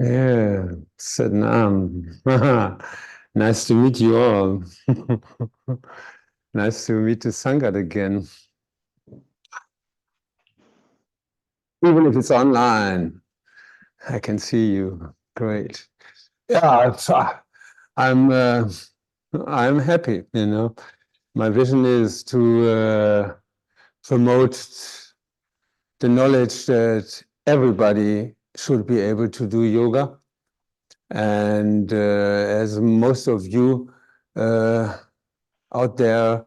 Yeah, Satnam. Nice to meet you all. Nice to meet the Sangat again. Even if it's online, I can see you. Great. Yeah, I'm happy, you know. My vision is to promote the knowledge that everybody should be able to do yoga. And as most of you out there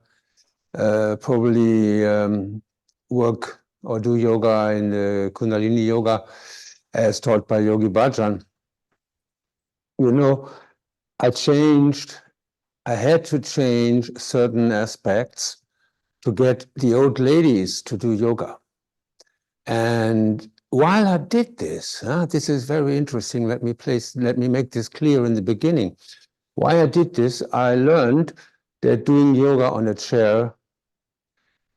probably work or do yoga in the Kundalini yoga as taught by Yogi Bhajan. You know, I had to change certain aspects to get the old ladies to do yoga. And while I did this, this is very interesting. Let me make this clear in the beginning. Why I did this, I learned that doing yoga on a chair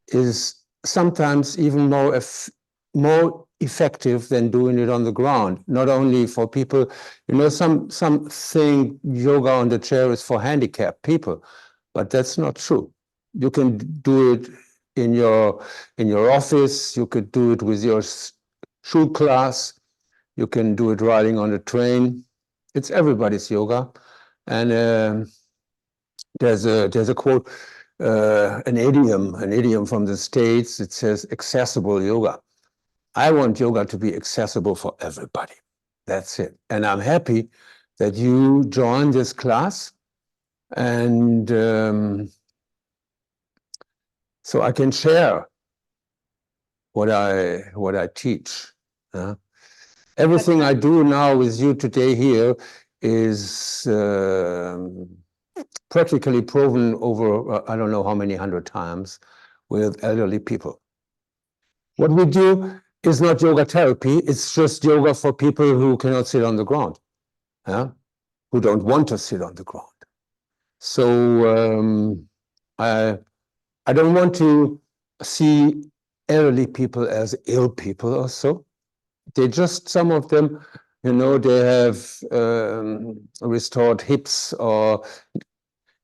is sometimes even more effective than doing it on the ground. Not only for people, you know, some think yoga on the chair is for handicapped people, but that's not true. You can do it in your office. You could do it with your shoe class. You can do it riding on a train. It's everybody's yoga, and there's a quote, an idiom from the States. It says accessible yoga. I want yoga to be accessible for everybody. That's it. And I'm happy that you joined this class, and so I can share what I teach. Everything I do now with you today here is practically proven over I don't know how many 100 times with elderly people. What we do is not yoga therapy, it's just yoga for people who cannot sit on the ground, who don't want to sit on the ground. So I don't want to see elderly people as ill people or so. They just, some of them, you know, they have restored hips or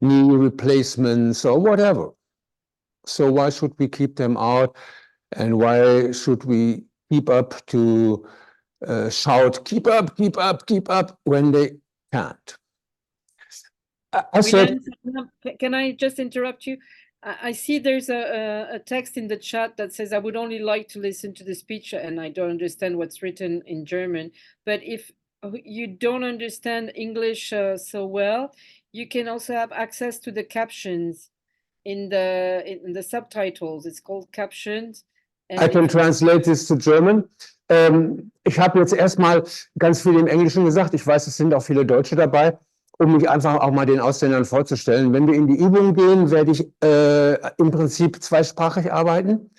knee replacements or whatever. So why should we keep them out? And why should we keep up to shout, keep up, keep up, keep up, when they can't? I said, can I just interrupt you? I see there's a text in the chat that says, I would only like to listen to the speech and I don't understand what's written in German. But if you don't understand English so well, you can also have access to the captions in the subtitles. It's called captions. I can translate this to German. Ich habe jetzt erstmal ganz viel im Englischen gesagt. Ich weiß, es sind auch viele Deutsche dabei, um mich einfach auch mal den Ausländern vorzustellen. Wenn wir in die Übung gehen, werde ich im Prinzip zweisprachig arbeiten.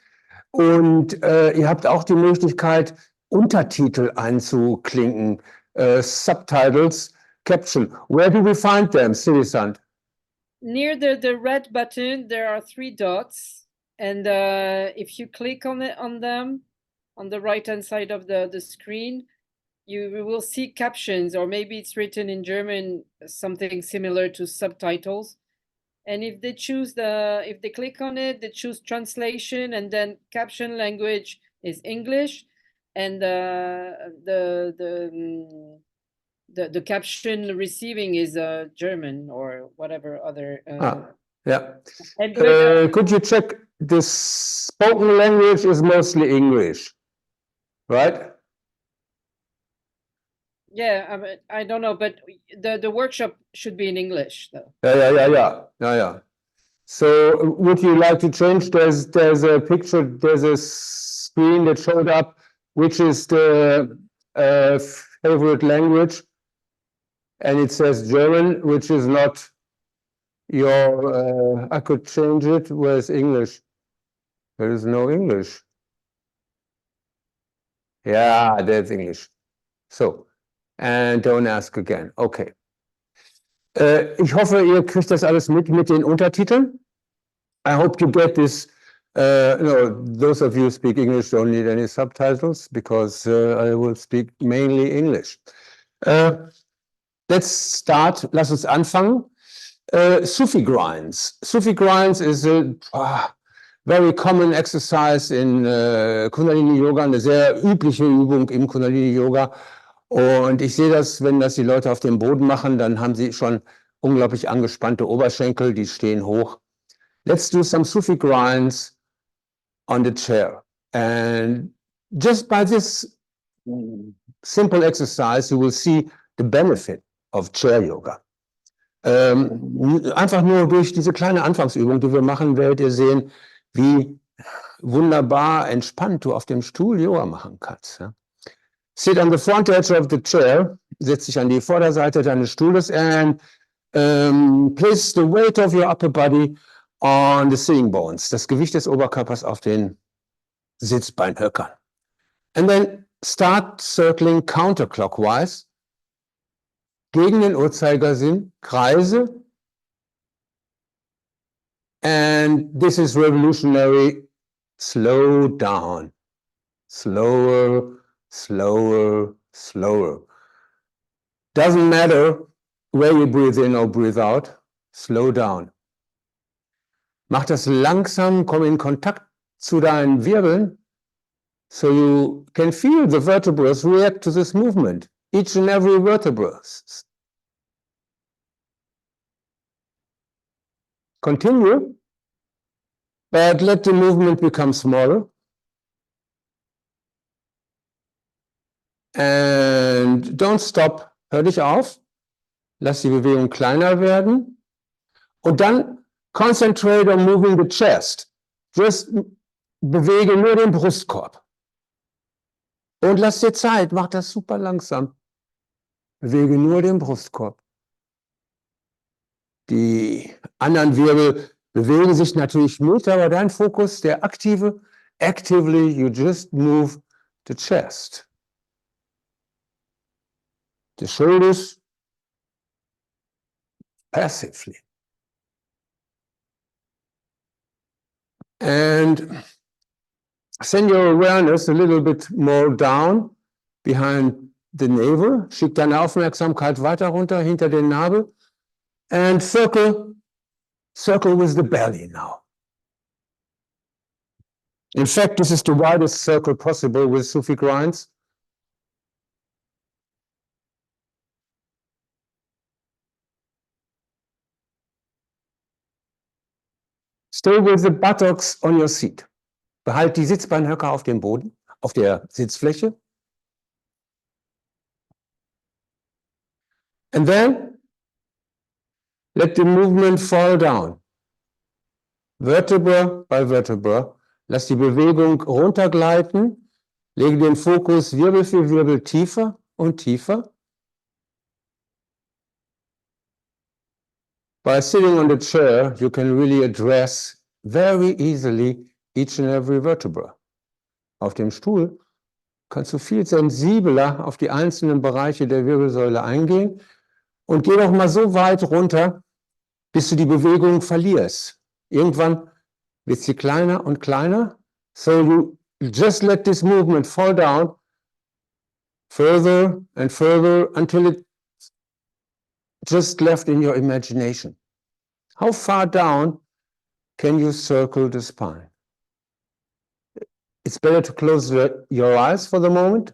Und ihr habt auch die Möglichkeit, Untertitel einzuklinken, Subtitles, Caption. Where do we find them, Sirisand? Near the red button, there are 3 dots. And if you click on them, on the right-hand side of the screen, you will see captions, or maybe it's written in German, something similar to subtitles. And if they if they click on it, they choose translation, and then caption language is English, and the caption receiving is German or whatever other. Yeah. Could you check the spoken language is mostly English, right? Yeah, I don't know, but the workshop should be in English, though. Yeah. So would you like to change? There's a picture, there's a screen that showed up, which is the favorite language, and it says German, which is not your, I could change it. Where's English? There is no English. Yeah, there's English. So, and don't ask again. Okay. Ich hoffe, ihr kriegt das alles mit den Untertiteln. I hope you get this. No, those of you who speak English don't need any subtitles because I will speak mainly English. Let's start. Lass uns anfangen. Sufi grinds. Sufi grinds is a very common exercise in Kundalini Yoga, eine sehr übliche Übung im Kundalini Yoga. Und ich sehe das, wenn das die Leute auf dem Boden machen, dann haben sie schon unglaublich angespannte Oberschenkel, die stehen hoch. Let's do some Sufi grinds on the chair. And just by this simple exercise, you will see the benefit of Chair Yoga. Einfach nur durch diese kleine Anfangsübung, die wir machen, werdet ihr sehen, wie wunderbar entspannt du auf dem Stuhl Yoga machen kannst. Ja? Sit on the front edge of the chair, setz dich an die Vorderseite deines Stuhles and place the weight of your upper body on the sitting bones, das Gewicht des Oberkörpers auf den Sitzbeinhöckern. And then start circling counterclockwise, gegen den Uhrzeigersinn, Kreise. And this is revolutionary. Slow down. Slower, slower, slower. Doesn't matter where you breathe in or breathe out. Slow down. Mach das langsam, komm in Kontakt zu deinen Wirbeln, so you can feel the vertebrae react to this movement. Each and every vertebra. Continue, but let the movement become smaller. And don't stop. Hör dich auf. Lass die Bewegung kleiner werden. Und dann concentrate on moving the chest. Just bewege nur den Brustkorb. Und lass dir Zeit. Mach das super langsam. Bewege nur den Brustkorb. Die anderen Wirbel bewegen sich natürlich mit, aber dein Fokus, der aktive, actively, you just move the chest. The shoulders, passively. And send your awareness a little bit more down behind the navel. Schick deine Aufmerksamkeit weiter runter hinter den Nabel. And circle with the belly now. In fact, this is the widest circle possible with Sufi grinds. Stay with the buttocks on your seat. Behalt die Sitzbeinhöcker auf dem Boden, auf der Sitzfläche. And then let the movement fall down. Vertebra by vertebra. Lass die Bewegung runtergleiten. Lege den Fokus Wirbel für Wirbel tiefer und tiefer. By sitting on the chair, you can really address very easily each and every vertebra. Auf dem Stuhl kannst du viel sensibler auf die einzelnen Bereiche der Wirbelsäule eingehen und geh doch mal so weit runter, bis du die Bewegung verlierst. Irgendwann wird sie kleiner und kleiner. So you just let this movement fall down further and further until it just left in your imagination. How far down can you circle the spine? It's better to close your eyes for the moment,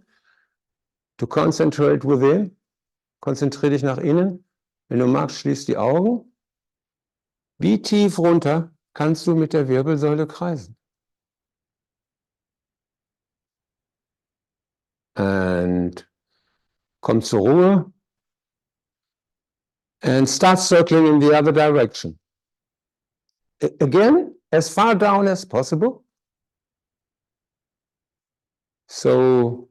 to concentrate within. Konzentriere dich nach innen. Wenn du magst, schließ die Augen. Wie tief runter kannst du mit der Wirbelsäule kreisen? And komm zur Ruhe. And start circling in the other direction. Again, as far down as possible. So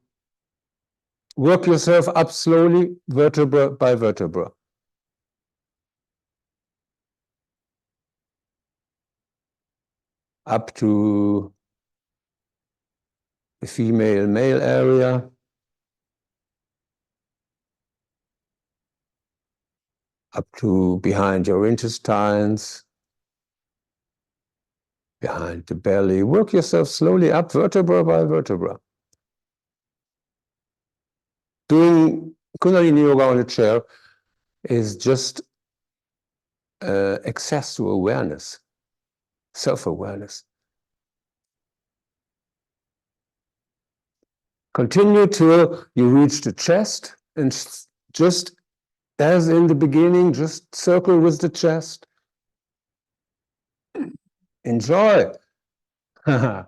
work yourself up slowly, vertebra by vertebra. Up to the female-male area. Up to behind your intestines. Behind the belly. Work yourself slowly up, vertebra by vertebra. Doing Kundalini yoga on a chair is just access to awareness, self-awareness. Continue till you reach the chest, and just as in the beginning, just circle with the chest. Enjoy. And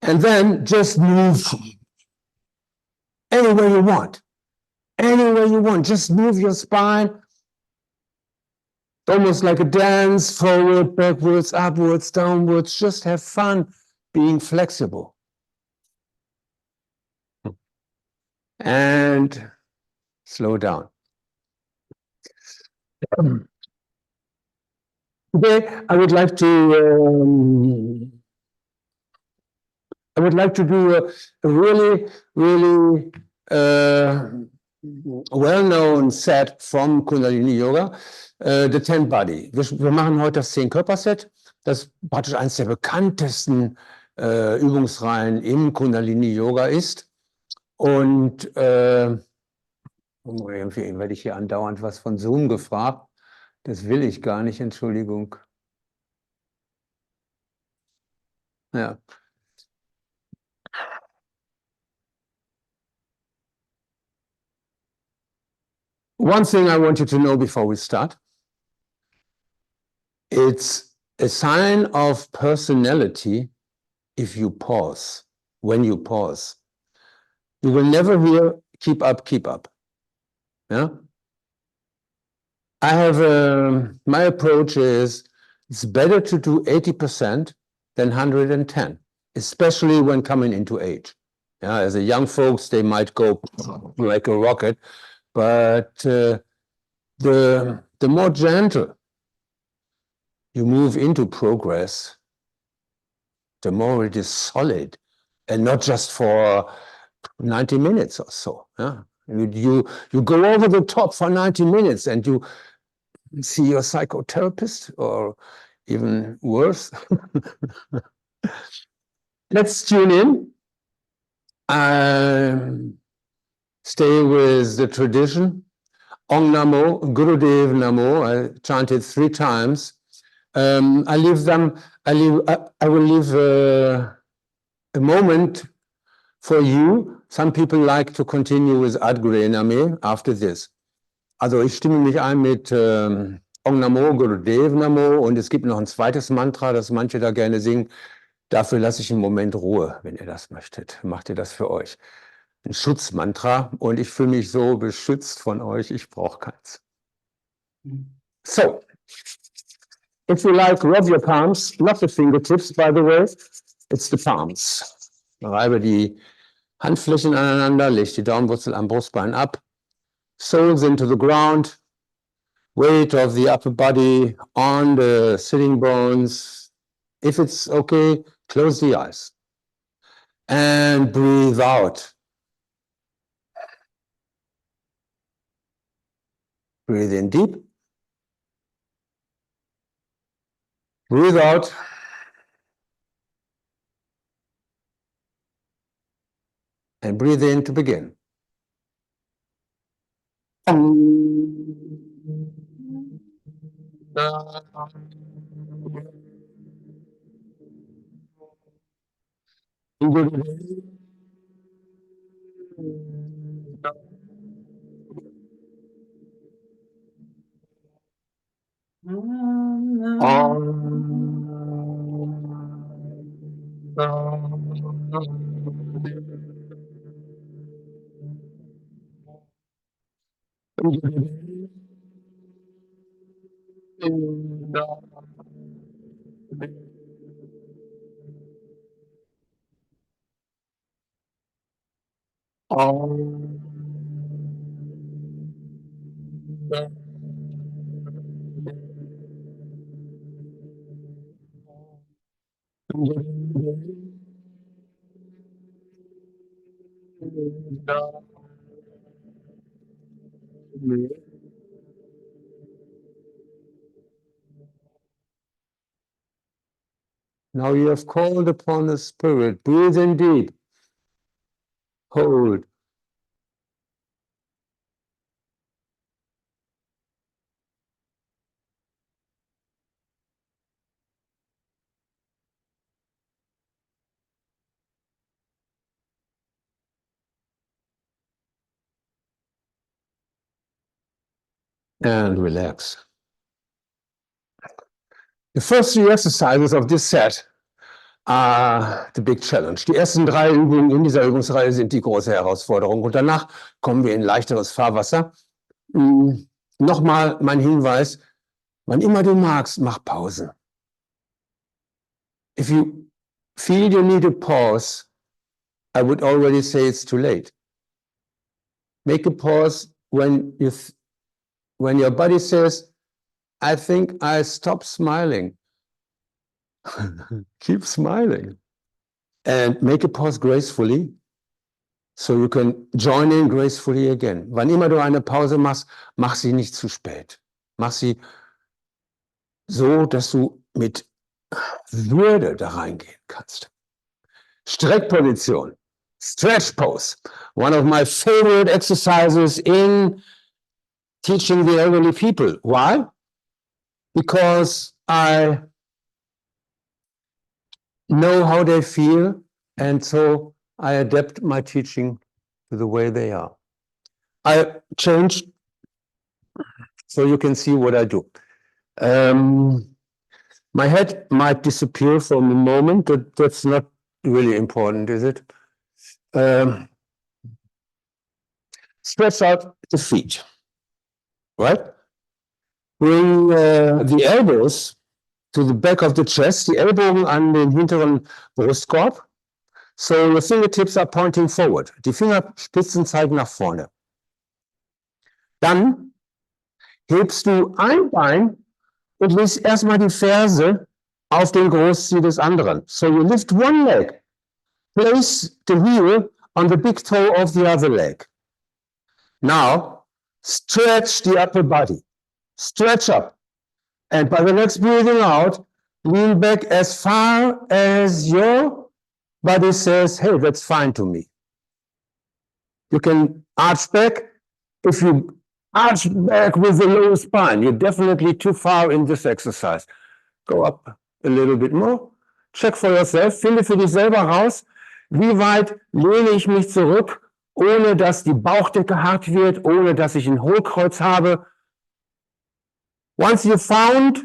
then just move anywhere you want. Anywhere you want. Just move your spine. Almost like a dance, forward, backwards, upwards, downwards. Just have fun being flexible. And slow down. Today, I would like to do a really, really well-known set from Kundalini Yoga, the 10 Body. Wir machen heute das 10-Körper-Set, das praktisch eines der bekanntesten Übungsreihen im Kundalini Yoga ist. Und irgendwie werde ich hier andauernd was von Zoom gefragt. Das will ich gar nicht, Entschuldigung. Ja. One thing I want you to know before we start, it's a sign of personality if you pause, when you pause. You will never hear, keep up, keep up. Yeah? I have, my approach is, it's better to do 80% than 110, especially when coming into age. Yeah, as a young folks, they might go like a rocket, but the more gentle you move into progress, the more it is solid, and not just for 90 minutes or so. Yeah? You go over the top for 90 minutes and you see your psychotherapist, or even worse. Let's tune in. Stay with the tradition. Om Namo, Gurudev Namo. I chanted 3 times. I will leave a moment for you. Some people like to continue with Adgure Name after this. Also ich stimme mich ein mit Om Namo, Gurudev Namo, und es gibt noch ein zweites Mantra, das manche da gerne singen. Dafür lasse ich einen Moment Ruhe, wenn ihr das möchtet. Macht ihr das für euch. Ein Schutzmantra, und ich fühle mich so beschützt von euch, ich brauche keins. So, if you like, rub your palms, not the fingertips, by the way, it's the palms. Reibe die Handflächen aneinander, leg die Daumenwurzel am Brustbein ab, soles into the ground, weight of the upper body on the sitting bones. If it's okay, close the eyes and breathe out. Breathe in deep. Breathe out. And breathe in to begin. Now you have called upon the spirit. Breathe in deep. Hold. and relax. The first 3 exercises of this set are the big challenge. Die ersten 3 Übungen in dieser Übungsreihe sind die große Herausforderung. Und danach kommen wir in leichteres Fahrwasser. Nochmal mein Hinweis, wann immer du magst, mach Pausen. If you feel you need a pause, I would already say it's too late. Make a pause when your body says, I think I stop smiling. Keep smiling. And make a pause gracefully, so you can join in gracefully again. Wann immer du eine Pause machst, mach sie nicht zu spät. Mach sie so, dass du mit Würde da reingehen kannst. Streckposition. Stretch pose. One of my favorite exercises in teaching the elderly people. Why? Because I know how they feel, and so I adapt my teaching to the way they are. I changed so you can see what I do. My head might disappear for a moment, but that's not really important, is it? Stretch out the feet, right? Bring the elbows to the back of the chest, die Ellbogen an den hinteren Brustkorb. So your fingertips are pointing forward. Die Fingerspitzen zeigen nach vorne. Dann hebst du ein Bein und legst erstmal die Ferse auf den Großzeh des anderen. So you lift one leg, place the heel on the big toe of the other leg. Now, stretch the upper body. Stretch up. And by the next breathing out, lean back as far as your body says, hey, that's fine to me. You can arch back. If you arch back with the lower spine, you're definitely too far in this exercise. Go up a little bit more. Check for yourself. Finde für dich selber raus, wie weit lehne ich mich zurück, ohne dass die Bauchdecke hart wird, ohne dass ich ein Hohlkreuz habe. Once you found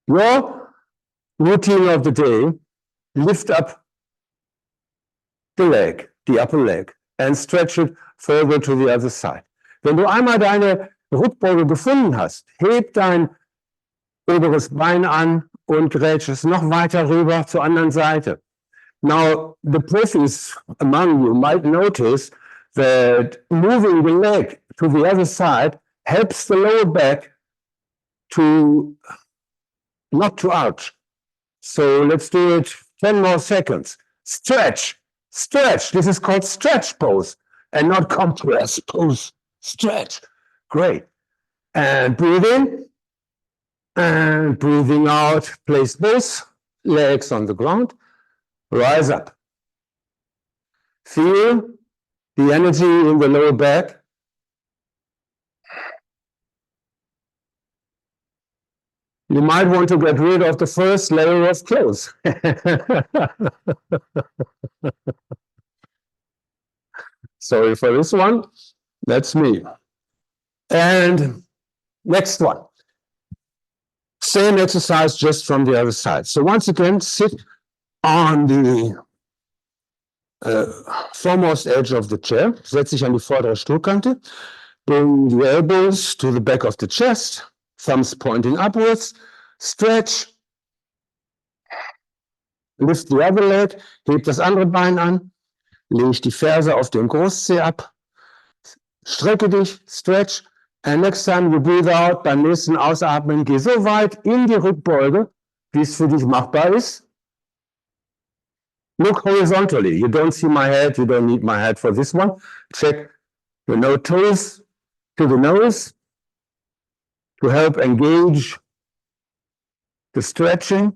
your routine of the day, lift up the leg, the upper leg, and stretch it further to the other side. Wenn du einmal deine Rückbeuge gefunden hast, heb dein oberes Bein an und grätsch es noch weiter rüber zur anderen Seite. Now, the profis among you might notice that moving the leg to the other side helps the lower back to not to arch. So let's do it 10 more seconds. Stretch, stretch. This is called stretch pose and not compress pose. Stretch. Great. And breathe in and breathing out. Place both legs on the ground. Rise up. Feel the energy in the lower back. You might want to get rid of the first layer of clothes. Sorry for this one. That's me. And next one. Same exercise just from the other side. So once again, sit on the foremost edge of the chair. Setz dich an die vordere Stuhlkante. Bring the elbows to the back of the chest. Thumbs pointing upwards. Stretch. Lift the other leg. Heb das andere Bein an. Leg die Ferse auf den Großzeh ab. Strecke dich. Stretch. And next time you breathe out, beim nächsten Ausatmen, geh so weit in die Rückbeuge, wie es für dich machbar ist. Look horizontally. You don't see my head. You don't need my head for this one. Check your no toes to the nose to help engage the stretching.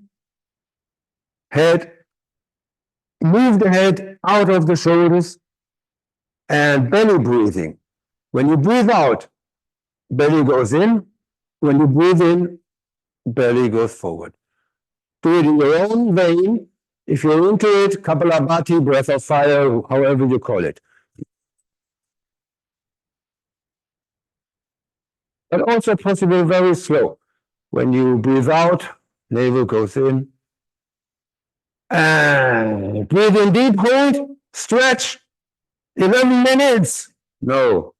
Head. Move the head out of the shoulders. And belly breathing. When you breathe out, belly goes in. When you breathe in, belly goes forward. Do it in your own vein. If you're into it, Kapalabhati, breath of fire, however you call it. but also possible very slow. When you breathe out, navel goes in. And breathe in deep, hold, stretch. 11 minutes. No.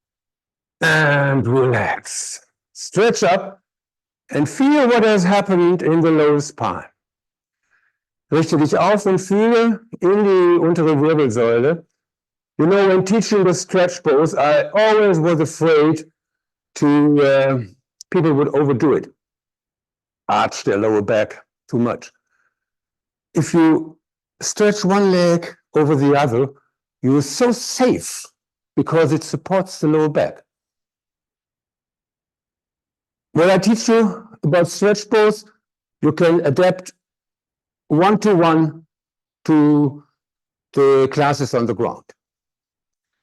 And relax. Stretch up and feel what has happened in the lower spine. Richte dich auf und fühle in die untere Wirbelsäule. You know, when teaching the stretch pose, I always was afraid people would overdo it. Arch their lower back too much. If you stretch one leg over the other, you're so safe because it supports the lower back. When I teach you about stretch pose, you can adapt one-to-one to the classes on the ground.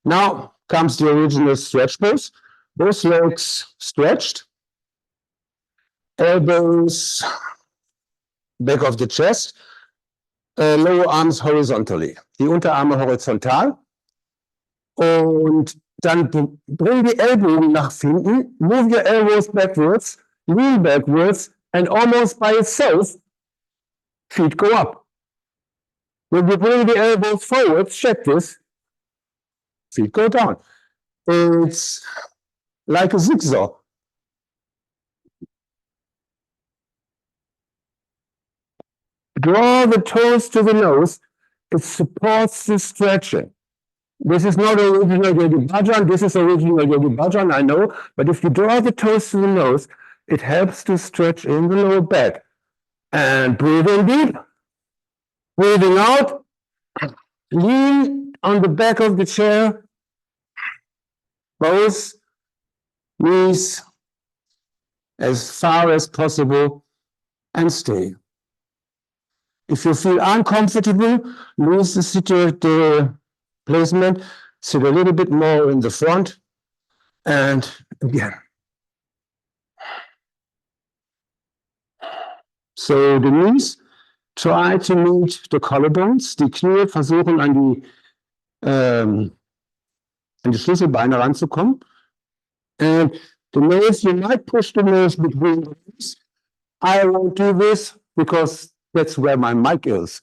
Now comes the original stretch pose. Both legs stretched, elbows back of the chest, lower arms horizontally, die Unterarme horizontal. Und dann bring die Ellbogen nach hinten, move your elbows backwards, lean backwards, and almost by itself, feet go up. When you bring the elbows forward, check this, feet go down. It's like a zigzag. Draw the toes to the nose. It supports the stretching. This is not original Yogi Bhajan. This is original Yogi Bhajan, I know. But if you draw the toes to the nose, it helps to stretch in the lower back. And breathe in deep. Breathing out. Lean on the back of the chair. Both knees as far as possible and stay. If you feel uncomfortable, lose the placement, sit a little bit more in the front, and again. So the knees try to meet the collarbones, die Knie versuchen an die Schlüsselbeine ranzukommen. And the nose, you might push the nose between the knees. I won't do this because that's where my mic is.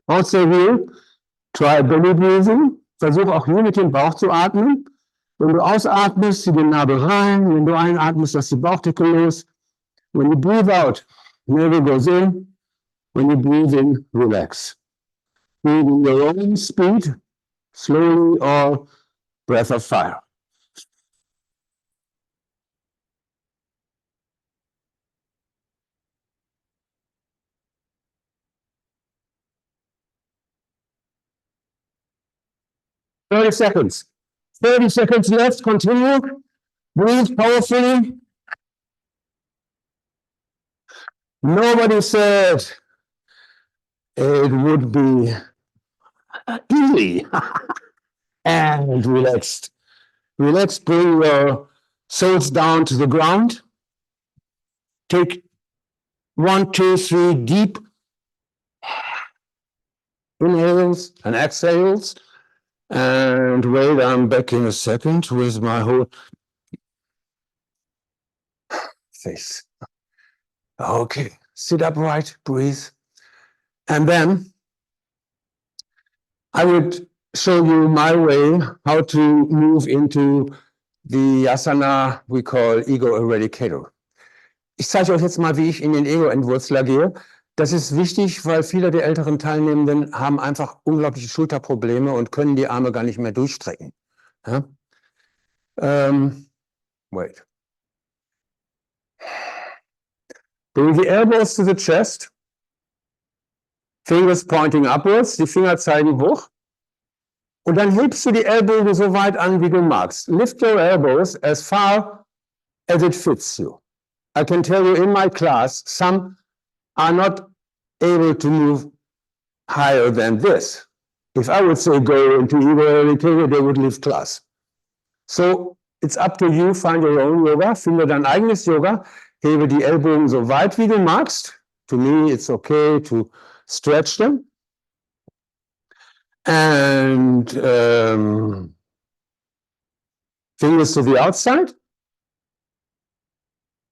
Also here, try belly breathing. Versuch auch hier mit dem Bauch zu atmen. Wenn du ausatmest, zieh den Nabel rein. Wenn du einatmest, lass die Bauchdecke los. When you breathe out, navel goes in. When you breathe in, relax. Breathe in your own speed, slowly, or breath of fire. Thirty seconds. 30 seconds left. Continue. Breathe powerfully. Nobody said it would be easy and relaxed. Relax, bring your soles down to the ground. Take 1, 2, 3 deep inhales and exhales. And wait, I'm back in a second with my whole face. Okay, sit upright, breathe. And then I would show you my way how to move into the asana we call Ego Eradicator. Ich zeige euch jetzt mal, wie ich in den Ego-Entwurzler gehe. Das ist wichtig, weil viele der älteren Teilnehmenden haben einfach unglaubliche Schulterprobleme und können die Arme gar nicht mehr durchstrecken. Ja? Wait. Bring the elbows to the chest. Fingers pointing upwards. Die Finger zeigen hoch. Und dann hebst du die Ellbogen so weit an, wie du magst. Lift your elbows as far as it fits you. I can tell you in my class, some are not able to move higher than this. If I would say go into Ego Eradicator, they would leave class. So it's up to you, find your own yoga, finde dein eigenes Yoga, hebe die Ellbogen so weit, wie du magst. To me, it's okay to stretch them. And Fingers to the outside.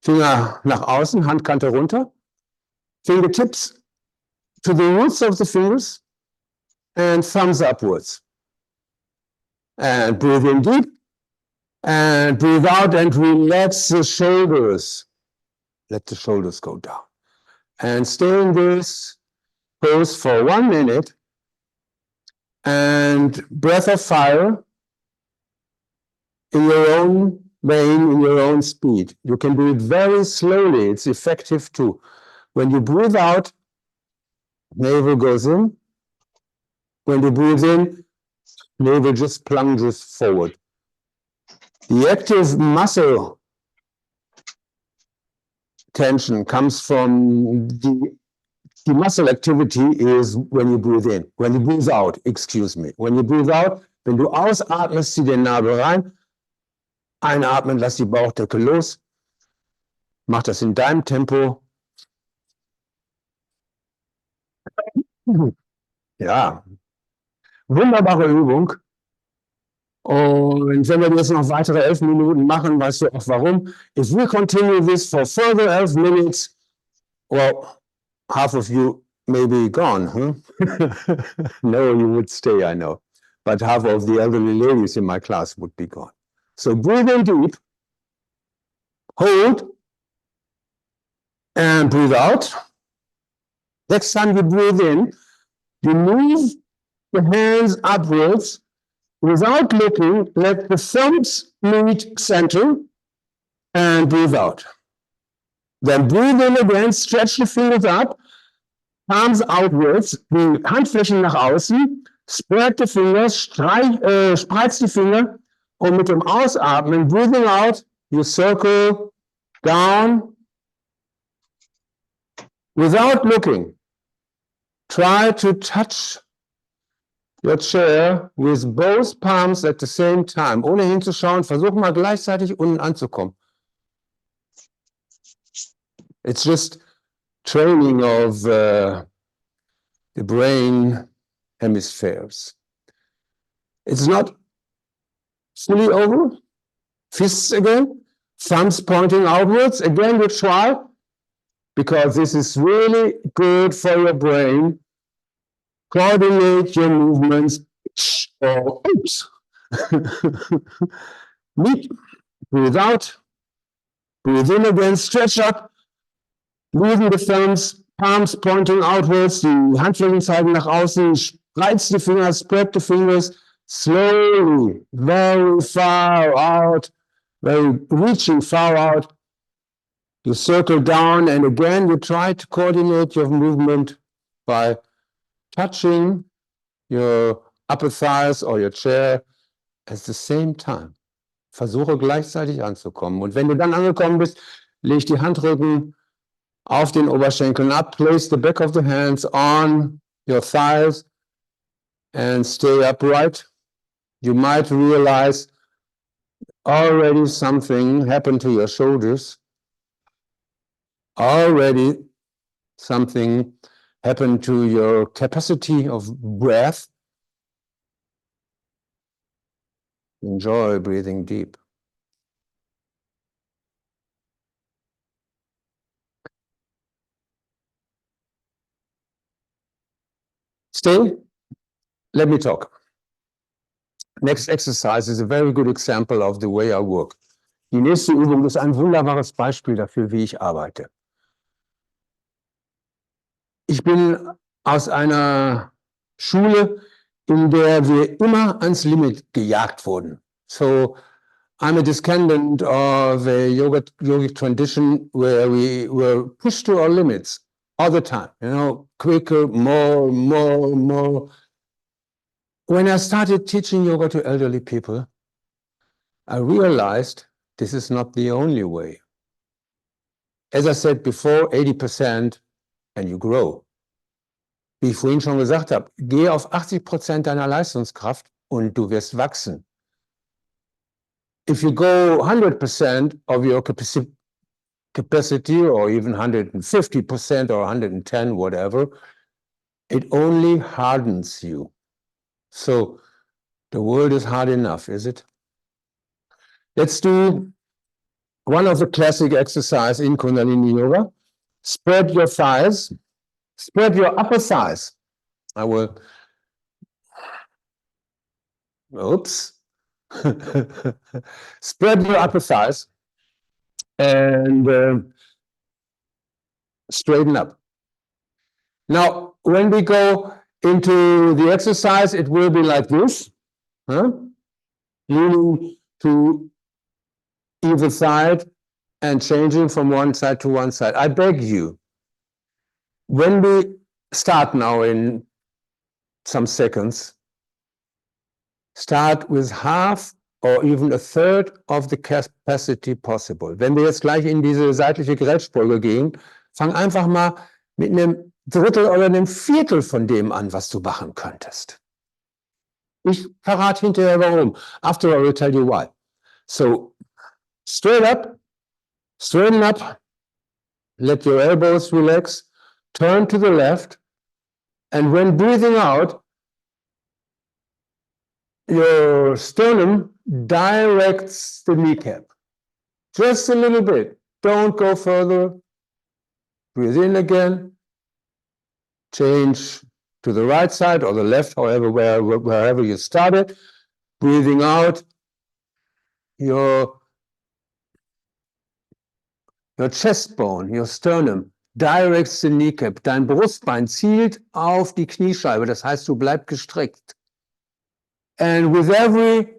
Finger nach außen, Handkante runter. Fingertips to the roots of the fingers and thumbs upwards. And breathe in deep and breathe out and relax the shoulders. Let the shoulders go down. And stay in this pose for 1 minute. And breath of fire in your own vein, in your own speed. You can do it very slowly. It's effective too. When you breathe out, navel goes in. When you breathe in, navel just plunges forward. The active muscle tension comes from the muscle activity is when you breathe in. When you breathe out, excuse me. When you breathe out, wenn du ausatmest, zieh den Nabel rein. Einatmen, lass die Bauchdecke los. Mach das in deinem Tempo. Ja, wunderbare Übung. Und wenn wir jetzt noch weitere 11 Minuten machen, weißt du auch warum. If we continue this for further 11 minutes, well, half of you may be gone, huh? No, you would stay, I know. But half of the elderly ladies in my class would be gone. So breathe in deep, hold, and breathe out. Next time you breathe in, you move the hands upwards without looking. Let the thumbs meet center and breathe out. Then breathe in again, stretch the fingers up, palms outwards, die Handflächen nach außen, spread the fingers, spreiz die Finger und mit dem Ausatmen, breathing out, you circle down without looking. Try to touch your chair with both palms at the same time. Ohne hinzuschauen, versuch mal gleichzeitig unten anzukommen. It's just training of the brain hemispheres. It's not fully over. Fists again, thumbs pointing outwards. Again, you try, because this is really good for your brain. Coordinate your movements. Or oops. Breathe out. Breathe in again. Stretch up. Moving the thumbs, palms pointing outwards. Die Handflächen zeigen nach außen. Spreiz die Finger, spread the fingers. Slowly, very far out. Very reaching far out. You circle down, and again you try to coordinate your movement by touching your upper thighs or your chair at the same time. Versuche gleichzeitig anzukommen. Und wenn du dann angekommen bist, leg die Handrücken auf den Oberschenkeln ab, place the back of the hands on your thighs and stay upright. You might realize already something happened to your shoulders. Already something happened to your capacity of breath. Enjoy breathing deep. Stay. Let me talk. Next exercise is a very good example of the way I work. Die nächste Übung ist ein wunderbares Beispiel dafür, wie ich arbeite. Ich bin aus einer Schule, in der wir immer ans Limit gejagt wurden. So I'm a descendant of a yogic tradition where we were pushed to our limits all the time. You know, quicker, more. When I started teaching yoga to elderly people, I realized this is not the only way. As I said before, 80% and you grow. Wie ich vorhin schon gesagt habe, geh auf 80% deiner Leistungskraft und du wirst wachsen. If you go 100% of your capacity, or even 150% or 110, whatever, it only hardens you. So the world is hard enough, is it? Let's do one of the classic exercises in Kundalini Yoga. Spread your thighs, spread your upper thighs. I will, oops. Spread your upper thighs and straighten up. Now, when we go into the exercise, it will be like this, leaning to either side and changing from one side to one side. I beg you, when we start now in some seconds, start with half or even a third of the capacity possible. Wenn wir jetzt gleich in diese seitliche Grätschbeuge gehen, fang einfach mal mit einem Drittel oder einem Viertel von dem an, was du machen könntest. Ich verrate hinterher warum. After I will tell you why. So, straight up, straighten up, let your elbows relax, turn to the left, and when breathing out, your sternum directs the kneecap. Just a little bit. Don't go further. Breathe in again. Change to the right side or the left, however, wherever you started. Breathing out. Your chest bone, your sternum, directs the kneecap. Dein Brustbein zielt auf die Kniescheibe. Das heißt, du bleibst gestreckt. And with every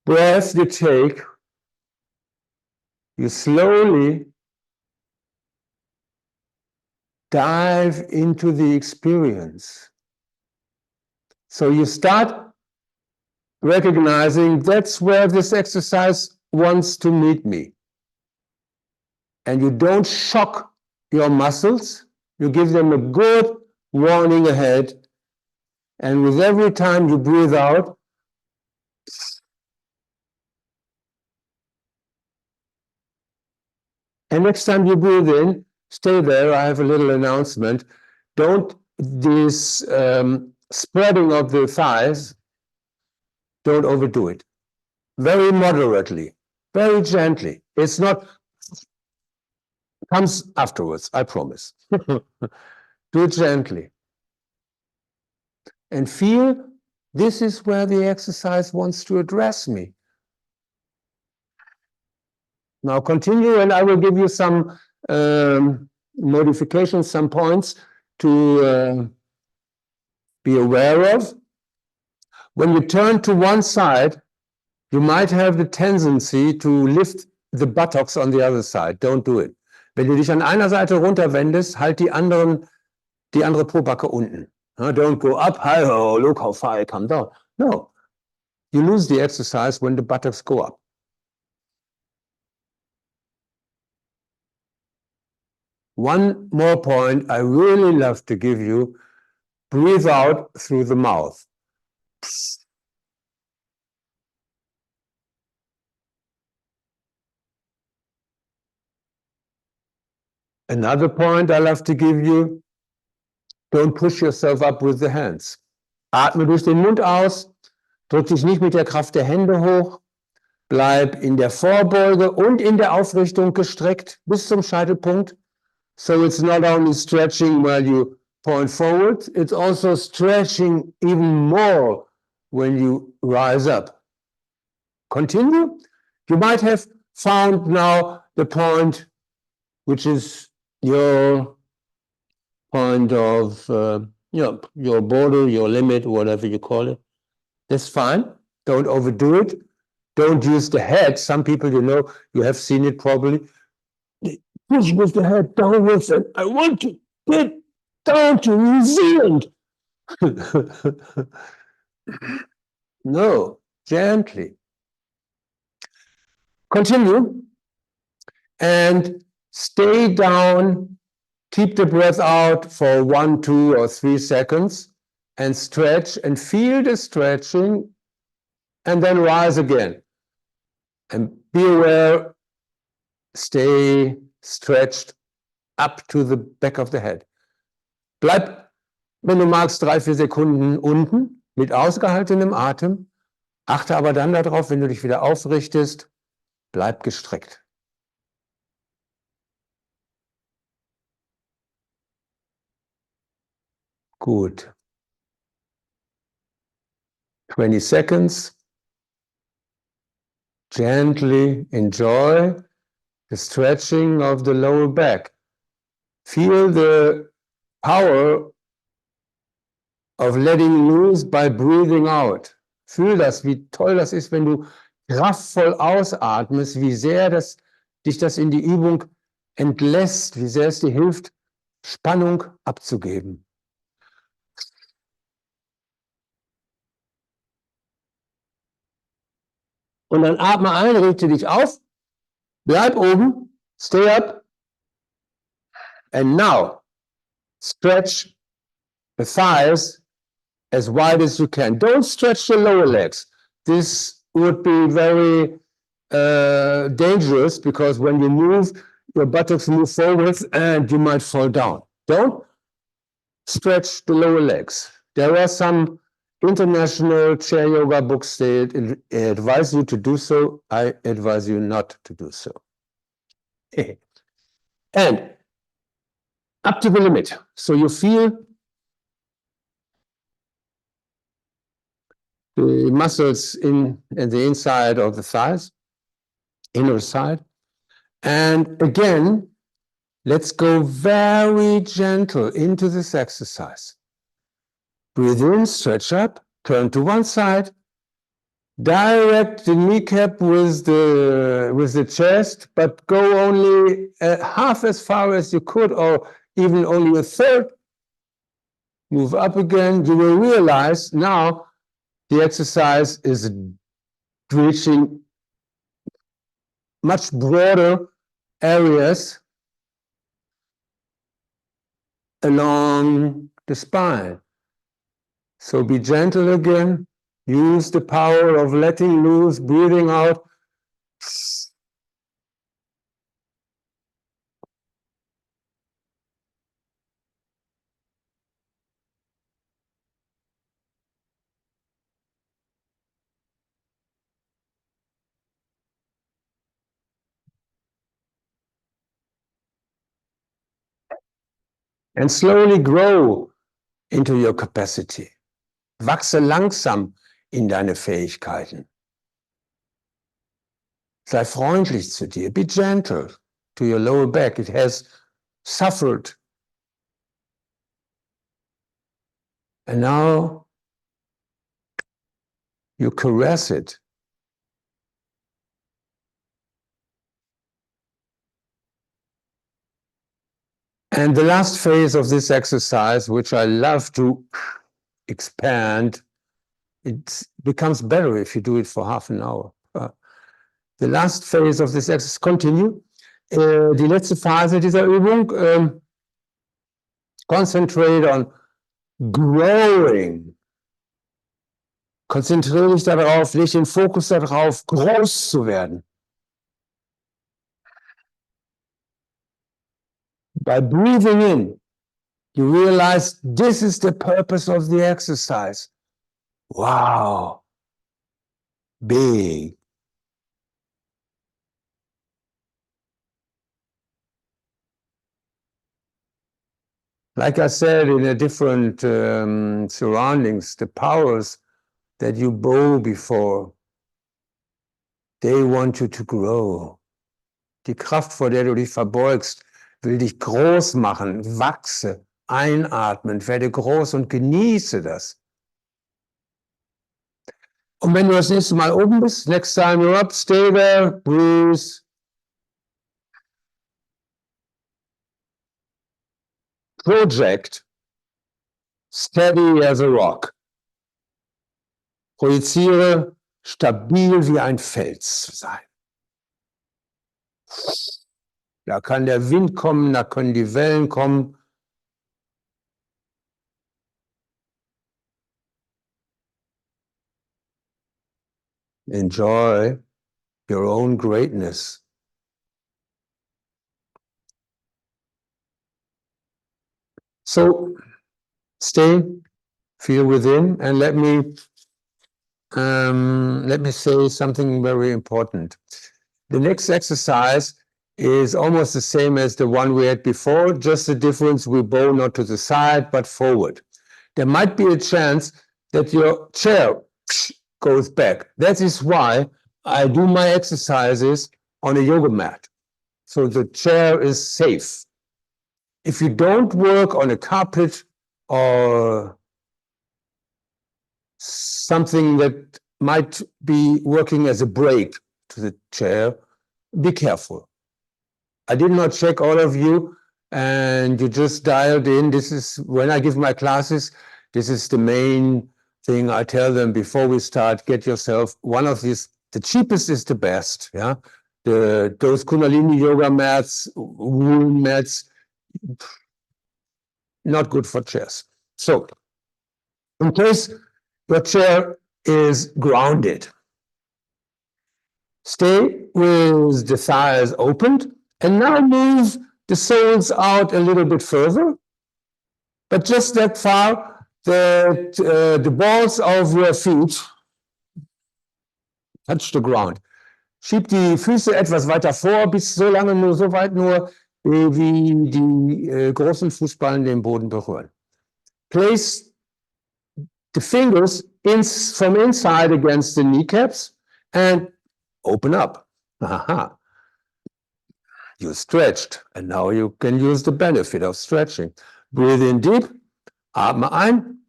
breath you take, you slowly dive into the experience. So you start recognizing that's where this exercise wants to meet me. And you don't shock your muscles, you give them a good warning ahead. And with every time you breathe out, and next time you breathe in, stay there. I have a little announcement. This spreading of the thighs, don't overdo it. Very moderately, very gently. It's not, comes afterwards, I promise. Do it gently. And feel this is where the exercise wants to address me. Now continue, and I will give you some modifications, some points to be aware of. When you turn to one side, you might have the tendency to lift the buttocks on the other side. Don't do it. Wenn du dich an einer Seite runterwendest, halt die andere Pobacke unten. Don't go up high, oh, look how far I come down. No, you lose the exercise when the buttocks go up. One more point I really love to give you, breathe out through the mouth. Another point I love to give you, don't push yourself up with the hands. Atme durch den Mund aus, drück dich nicht mit der Kraft der Hände hoch, bleib in der Vorbeuge und in der Aufrichtung gestreckt bis zum Scheitelpunkt. So it's not only stretching while you point forward, it's also stretching even more when you rise up. Continue. You might have found now the point which is your point of your border, your limit, whatever you call it. That's fine. Don't overdo it. Don't use the head. Some people, you have seen it probably. Push with the head downwards, and I want to get down to New Zealand. No, gently. Continue and stay down. Keep the breath out for 1, 2, or 3 seconds and stretch and feel the stretching and then rise again. And be aware, stay stretched up to the back of the head. Bleib, wenn du magst, 3, 4 Sekunden unten mit ausgehaltenem Atem. Achte aber dann darauf, wenn du dich wieder aufrichtest, bleib gestreckt. Gut. 20 seconds. Gently enjoy the stretching of the lower back. Feel the power of letting loose by breathing out. Fühl das, wie toll das ist, wenn du kraftvoll ausatmest, wie sehr dich das in die Übung entlässt, wie sehr es dir hilft, Spannung abzugeben. Und dann atme ein, richte dich auf, bleib oben, stay up. And now, stretch the thighs as wide as you can. Don't stretch the lower legs. This would be very dangerous because when you move, your buttocks move forwards and you might fall down. Don't stretch the lower legs. There are some international chair yoga books that advise you to do so. I advise you not to do so. And up to the limit. So you feel the muscles in the inside of the thighs, inner side. And again, let's go very gentle into this exercise. Breathe in, stretch up, turn to one side, direct the kneecap with the chest, but go only half as far as you could, or even only a third. Move up again. You will realize now the exercise is reaching much broader areas along the spine. So be gentle again. Use the power of letting loose, breathing out. And slowly grow into your capacity. Wachse langsam in deine Fähigkeiten. Sei freundlich zu dir. Be gentle to your lower back. It has suffered. And now you caress it. And the last phase of this exercise, which I love to expand, it becomes better if you do it for half an hour. The last phase of this exercise, continue. Die letzte Phase dieser Übung, concentrate on growing. Konzentriere dich darauf, leg den Fokus darauf, groß zu werden. By breathing in, you realize this is the purpose of the exercise. Wow. Big. Like I said, in a different surroundings, the powers that you bow before, they want you to grow. Die Kraft, vor der du dich verbeugst, will dich groß machen. Wachse, einatmen, werde groß und genieße das. Und wenn du das nächste Mal oben bist, next time you're up, stay there, breathe. Project, steady as a rock. Projiziere, stabil wie ein Fels zu sein. Da kann der Wind kommen, da können die Wellen kommen. Enjoy your own greatness. So stay, feel within, and let me let me say something very important. The next exercise is almost the same as the one we had before, just the difference, we bow not to the side, but forward. There might be a chance that your chair goes back. That is why I do my exercises on a yoga mat. So the chair is safe. If you don't work on a carpet or something that might be working as a brake to the chair, be careful. I did not check all of you, and you just dialed in. This is when I give my classes, this is the main thing I tell them before we start. Get yourself one of these, the cheapest is the best, yeah? Those Kundalini yoga mats, wool mats, not good for chairs. So, in case your chair is grounded, stay with the thighs opened, and now move the soles out a little bit further, but just that far that the balls of your feet touch the ground. Schieb die Füße etwas weiter vor, bis so lange nur, so weit nur, wie die großen Fußballen den Boden berühren. Place the fingers from inside against the kneecaps and open up. Aha. You stretched, and now you can use the benefit of stretching. Breathe in deep, atme ein,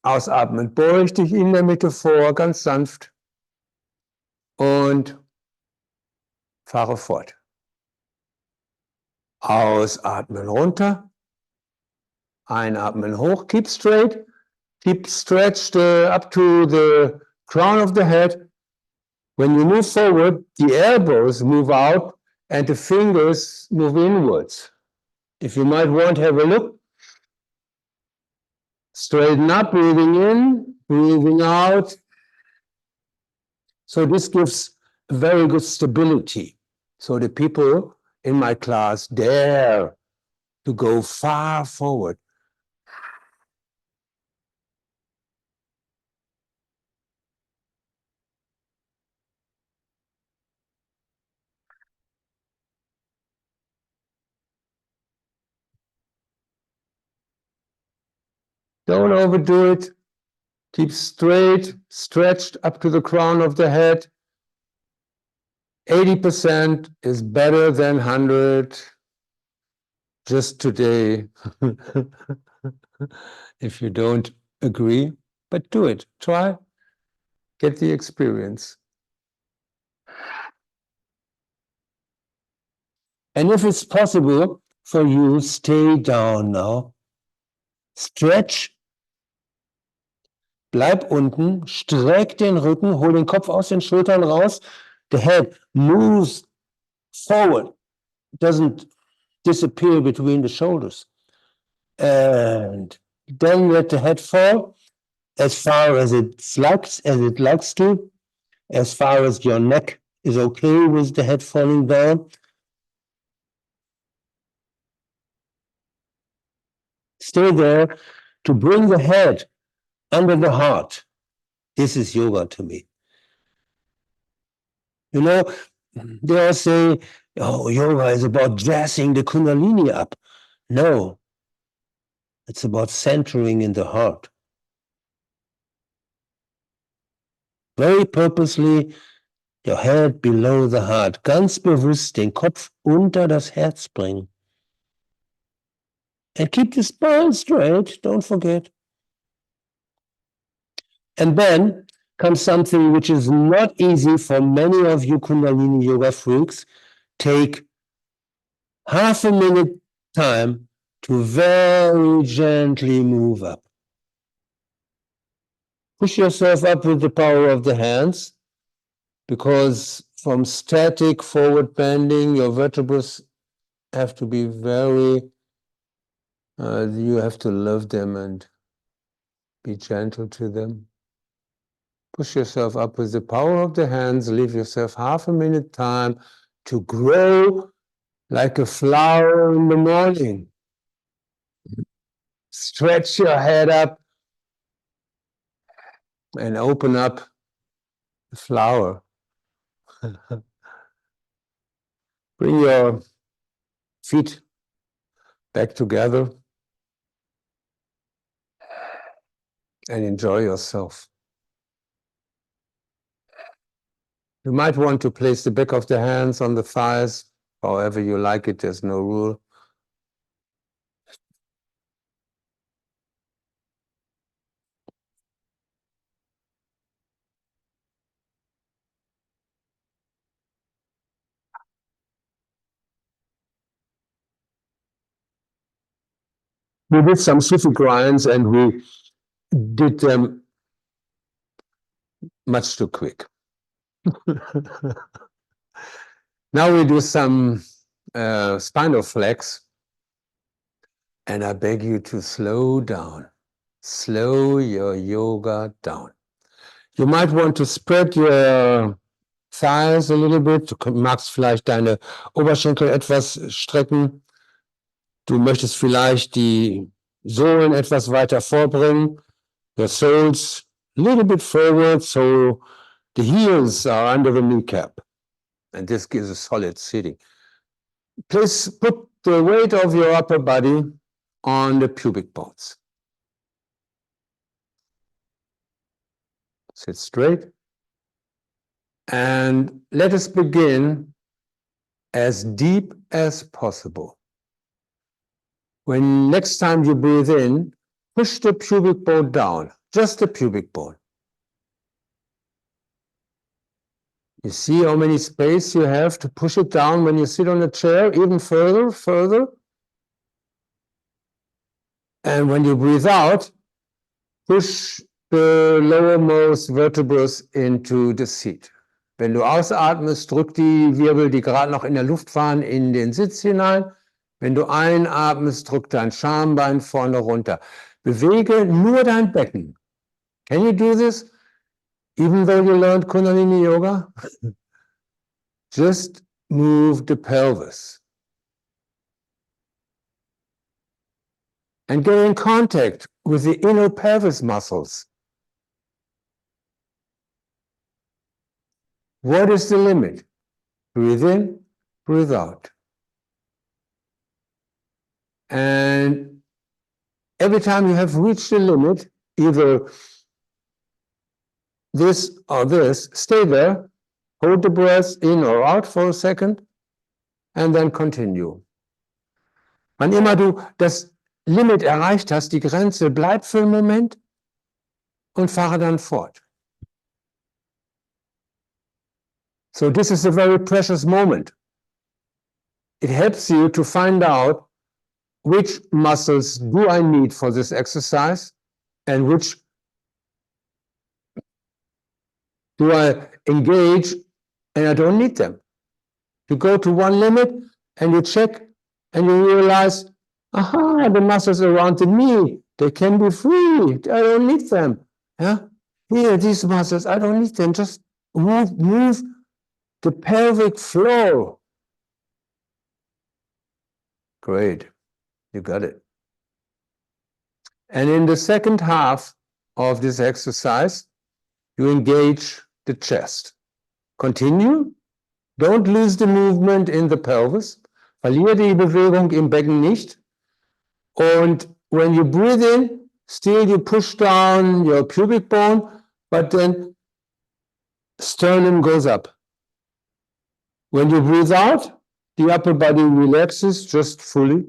ausatmen, beug dich in der Mitte vor, ganz sanft und fahre fort. Ausatmen runter, einatmen hoch, keep straight, keep stretched up to the crown of the head. When you move forward, the elbows move out and the fingers move inwards. If you might want, have a look. Straighten up, breathing in, breathing out. So this gives very good stability. So the people in my class dare to go far forward. Don't overdo it. Keep straight, stretched up to the crown of the head. 80% is better than 100. Just today, if you don't agree, but do it. Try, get the experience. And if it's possible for you, stay down now. Stretch. Bleib unten, streck den Rücken, hol den Kopf aus den Schultern raus. The head moves forward, doesn't disappear between the shoulders. And then let the head fall as far as it likes to, as far as your neck is okay with the head falling down. Stay there to bring the head under the heart. This is yoga to me. You know, they all say, oh, yoga is about jazzing the Kundalini up. No, it's about centering in the heart. Very purposely, your head below the heart. Ganz bewusst den Kopf unter das Herz bringen. And keep the spine straight, don't forget. And then comes something which is not easy for many of you Kundalini yoga freaks. Take half a minute time to very gently move up. Push yourself up with the power of the hands, because from static forward bending, your vertebrae have to be very, you have to love them and be gentle to them. Push yourself up with the power of the hands, leave yourself half a minute time to grow like a flower in the morning. Stretch your head up and open up flower. Bring your feet back together and enjoy yourself. You might want to place the back of the hands on the thighs, however you like it, there's no rule. We did some Sufi grinds and we did them much too quick. Now we do some spinal flex, and I beg you to slow down. Slow your yoga down. You might want to spread your thighs a little bit. Du magst vielleicht deine Oberschenkel etwas strecken. Du möchtest vielleicht die Sohlen etwas weiter vorbringen. Your soles a little bit forward, so the heels are under the kneecap. And this gives a solid sitting. Please put the weight of your upper body on the pubic bones. Sit straight. And let us begin as deep as possible. When next time you breathe in, push the pubic bone down, just the pubic bone. You see how many space you have to push it down when you sit on a chair, even further, further. And when you breathe out, push the lowermost vertebrae into the seat. Wenn du ausatmest, drück die Wirbel, die gerade noch in der Luft waren, in den Sitz hinein. Wenn du einatmest, drück dein Schambein vorne runter. Bewege nur dein Becken. Can you do this? Even though you learned Kundalini Yoga? Just move the pelvis. And get in contact with the inner pelvis muscles. What is the limit? Breathe in, breathe out. And every time you have reached the limit, either this or this, stay there, hold the breath in or out for a second, and then continue. Wann immer du das Limit erreicht hast, die Grenze, bleib für einen Moment und fahre dann fort. So this is a very precious moment. It helps you to find out which muscles do I need for this exercise and which do I engage and I don't need them. You go to one limit and you check and you realize, aha, the muscles around the knee, they can be free. I don't need them. Yeah? Here, these muscles, I don't need them. Just move the pelvic floor. Great. You got it. And in the second half of this exercise, you engage the chest. Continue. Don't lose the movement in the pelvis. Verliere die Bewegung im Becken nicht. And when you breathe in, still you push down your pubic bone, but then sternum goes up. When you breathe out, the upper body relaxes just fully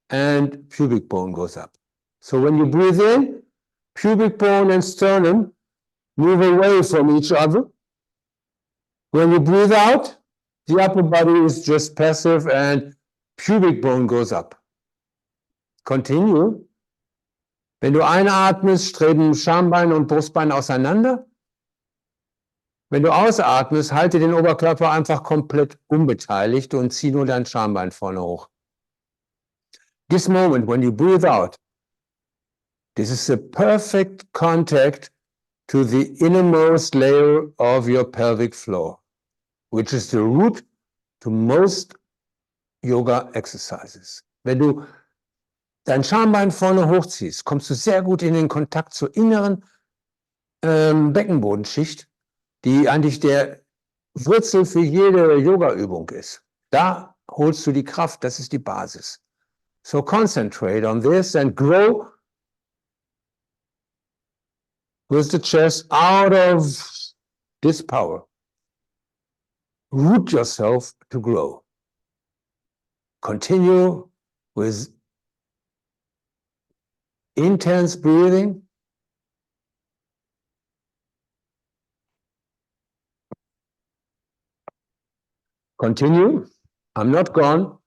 and pubic bone goes up. So when you breathe in, pubic bone and sternum move away from each other. When you breathe out, the upper body is just passive and pubic bone goes up. Continue. Wenn du einatmest, streben Schambein und Brustbein auseinander. Wenn du ausatmest, halte den Oberkörper einfach komplett unbeteiligt und zieh nur dein Schambein vorne hoch. This moment, when you breathe out, this is the perfect contact to the innermost layer of your pelvic floor, which is the root to most yoga exercises. Wenn du dein Schambein vorne hochziehst, kommst du sehr gut in den Kontakt zur inneren Beckenbodenschicht die eigentlich der Wurzel für jede Yoga-Übung ist. Da holst du die Kraft, das ist die Basis. So concentrate on this and grow with the chest out of this power. Root yourself to grow. Continue with intense breathing. Continue. I'm not gone.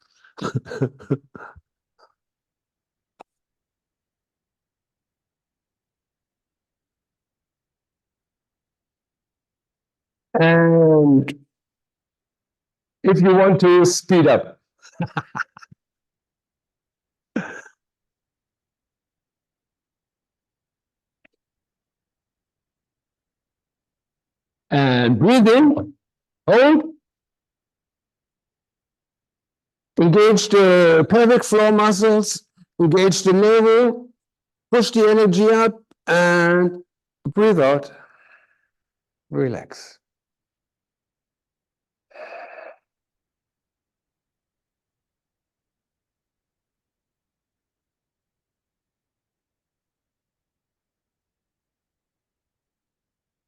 And if you want to speed up, and breathe in, hold, engage the pelvic floor muscles, engage the navel, push the energy up, and breathe out. Relax.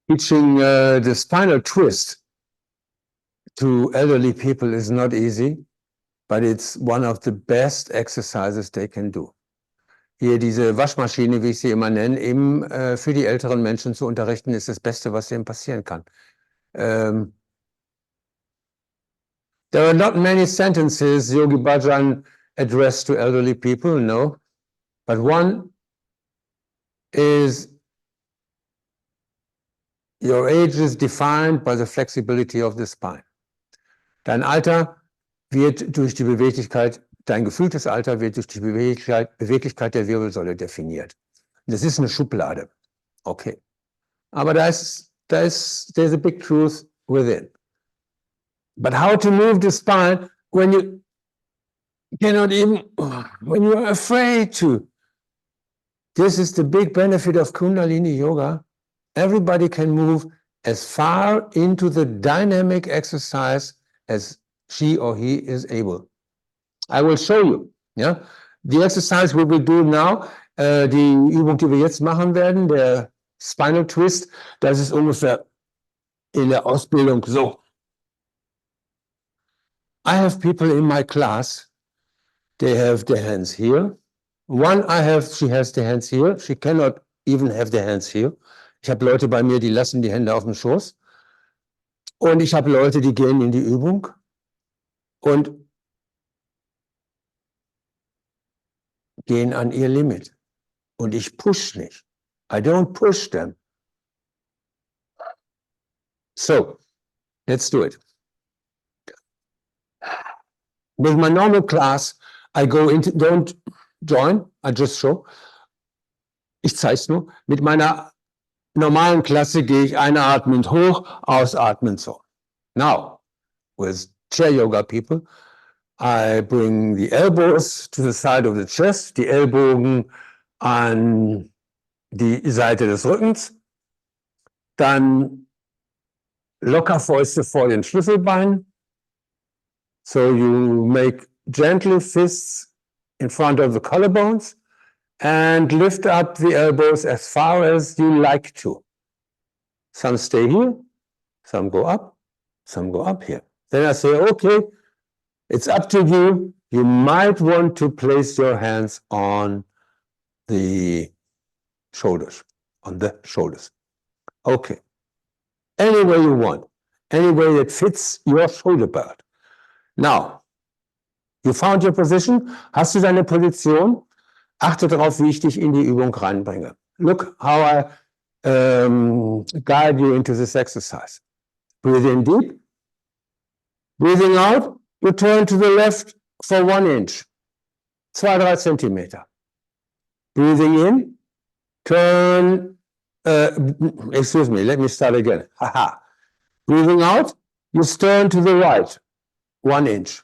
Teaching the spinal twist to elderly people is not easy, but it's one of the best exercises they can do. Hier diese Waschmaschine, wie ich sie immer nenne, eben für die älteren Menschen zu unterrichten, ist das Beste, was ihnen passieren kann. There are not many sentences Yogi Bhajan addressed to elderly people, no, but one is, your age is defined by the flexibility of the spine. Dein Alter wird durch die Beweglichkeit, dein gefühltes Alter wird durch die Beweglichkeit der Wirbelsäule definiert. Das ist eine Schublade. Okay. Aber there's a big truth within. But how to move the spine when you cannot even, when you're afraid to? This is the big benefit of Kundalini Yoga. Everybody can move as far into the dynamic exercise as she or he is able. I will show you. Yeah? The exercise we will do now, die Übung, die wir jetzt machen werden, der Spinal Twist, das ist ungefähr in der Ausbildung so. I have people in my class, they have their hands here. She has the hands here. She cannot even have the hands here. Ich habe Leute bei mir, die lassen die Hände auf dem Schoß. Und ich habe Leute, die gehen in die Übung und gehen an ihr Limit. Und ich push nicht. I don't push them. So, let's do it. With my normal class, I go into, don't join, I just show. Ich zeige es nur. Mit meiner normalen Klasse gehe ich einatmend hoch, ausatmend so. Now, with chair yoga people, I bring the elbows to the side of the chest, die Ellbogen an die Seite des Rückens, dann locker Fäuste vor den Schlüsselbeinen. So you make gently fists in front of the collarbones and lift up the elbows as far as you like to. Some stay here, some go up here. Then I say, okay, it's up to you. You might want to place your hands on the shoulders, Okay. Any way you want, any way that fits your shoulder pad. Now, you found your position. Hast du deine Position? Achte darauf, wie ich dich in die Übung reinbringe. Look how I guide you into this exercise. Breathe in deep. Breathing out, you turn to the left for 1 inch. 2-3 Zentimeter. Breathing in, turn, excuse me, let me start again. Haha. Breathing out, you turn to the right, 1 inch.